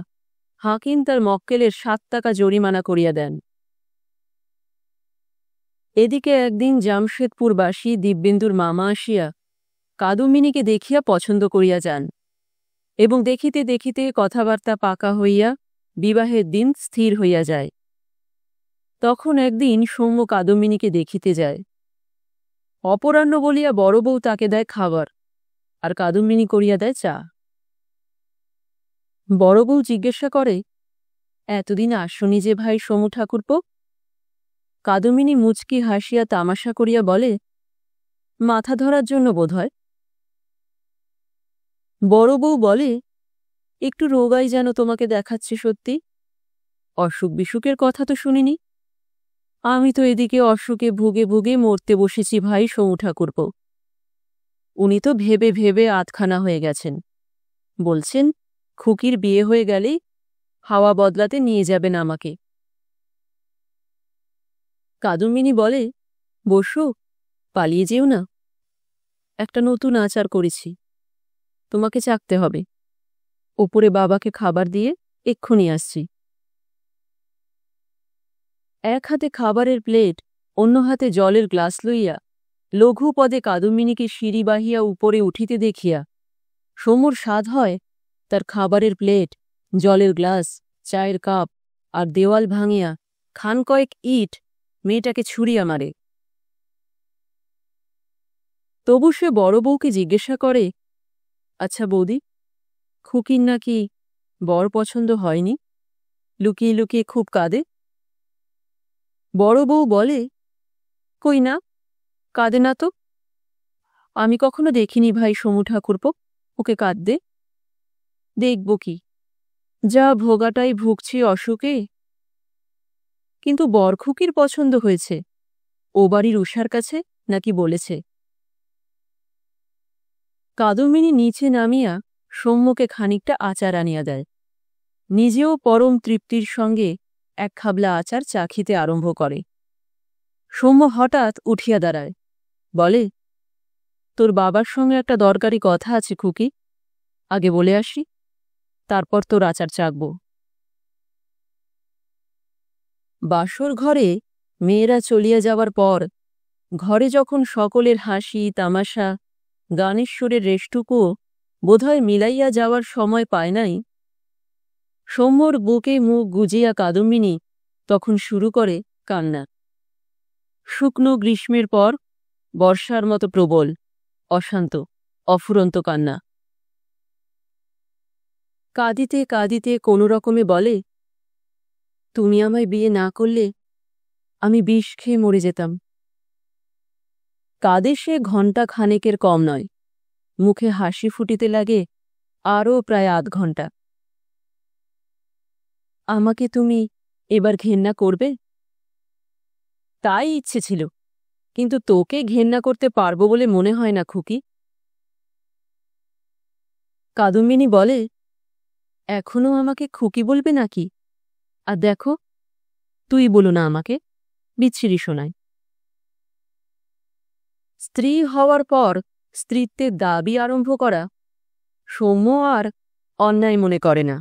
হাকিম তার মক্কেলের 7 টাকা জরিমানা করিয়া দেন। এদিকে একদিন জামশেদপুরবাসী দিব্যেন্দুর মামা আসিয়া কাদম্বিনীকে দেখিয়া পছন্দ করিয়া যান এবং দেখিতে দেখিতে কথাবার্তা পাকা হইয়া বিবাহের দিন স্থির হইয়া যায়। তখন একদিন সৌম্য কাদম্বিনীকে দেখিতে যায়। অপরাহ্ন বলিয়া বড় বউ তাকে দেয় খাবার, আর কাদম্বিনী করিয়া দেয় চা। বড় বউ জিজ্ঞাসা করে, এতদিন আসনি যে ভাই সমু ঠাকুরপো? কাদম্বিনী মুচকি হাসিয়া তামাশা করিয়া বলে, মাথা ধরার জন্য বোধ হয়। বড় বউ বলে, একটু রোগাই যেন তোমাকে দেখাচ্ছে সত্যি। অসুখ বিসুখের কথা তো শুনিনি। আমি তো এদিকে অসুখে ভুগে ভুগে মরতে বসেছি ভাই সমু ঠাকুরপো। উনি তো ভেবে ভেবে আধখানা হয়ে গেছেন। বলছেন খুকির বিয়ে হয়ে গেলেই হাওয়া বদলাতে নিয়ে যাবেন আমাকে। কাদম্বিনী বলে, বসো, পালিয়ে যেও না। একটা নতুন আচার করেছি, তোমাকে চাকতে হবে। ওপরে বাবাকে খাবার দিয়ে এক্ষুনি আসছি। এক হাতে খাবারের প্লেট, অন্য হাতে জলের গ্লাস লইয়া লঘু পদে কাদম্বিনীকে সিঁড়ি বাহিয়া উপরে উঠিতে দেখিয়া সমুর সাধ হয় তার খাবারের প্লেট, জলের গ্লাস, চায়ের কাপ আর দেওয়াল ভাঙিয়া খান কয়েক ইট মেয়েটাকে ছুঁড়িয়া মারে। তবু সে বড় বউকে জিজ্ঞাসা করে, আচ্ছা বৌদি, খুকির নাকি বর পছন্দ হয়নি? লুকিয়ে লুকিয়ে খুব কাঁদে। বড় বউ বলে, কই না, কাঁদে না তো। আমি কখনো দেখিনি ভাই সমু ঠাকুরপো ওকে কাঁদতে। দেখব কি, যা ভোগাটাই ভুগছি অসুখে। কিন্তু বর খুকির পছন্দ হয়েছে, ও বাড়ির উষার কাছে নাকি বলেছে। কাদম্বিনী নিচে নামিয়া সৌম্যকে খানিকটা আচার আনিয়া দেয়। নিজেও পরম তৃপ্তির সঙ্গে এক খাবলা আচার চাখিতে আরম্ভ করে। সৌম্য হঠাৎ উঠিয়া দাঁড়ায়, বলে, তোর বাবার সঙ্গে একটা দরকারি কথা আছে খুকি, আগে বলে আসি, তারপর তোর আচার চাখব। বাসর ঘরে মেয়েরা চলিয়া যাওয়ার পর ঘরে যখন সকলের হাসি তামাশা গানের সুরের রেশটুকুও বোধহয় মিলাইয়া যাওয়ার সময় পায় নাই, সৌম্যর বুকে মুখ গুজিয়া কাদম্বিনী তখন শুরু করে কান্না। শুকনো গ্রীষ্মের পর বর্ষার মতো প্রবল, অশান্ত, অফুরন্ত কান্না। কাঁদিতে কাঁদিতে কোনো রকমে বলে, তুমি আমায় বিয়ে না করলে আমি বিষ খেয়ে মরে যেতাম। কাঁদে সে ঘণ্টা খানেকের কম নয়, মুখে হাসি ফুটিতে লাগে আরও প্রায় আধ ঘণ্টা। আমাকে তুমি এবার ঘেন্না করবে? তাই ইচ্ছে ছিল, কিন্তু তোকে ঘেন্না করতে পারবো বলে মনে হয় না খুকি। কাদম্বিনী বলে, এখনো আমাকে খুকি বলবে নাকি? আর দেখো, তুই বলো না আমাকে, বিচ্ছিরি শোনায়। স্ত্রী হওয়ার পর স্ত্রীত্বের দাবি আরম্ভ করা সৌম্য আর অন্যায় মনে করে না।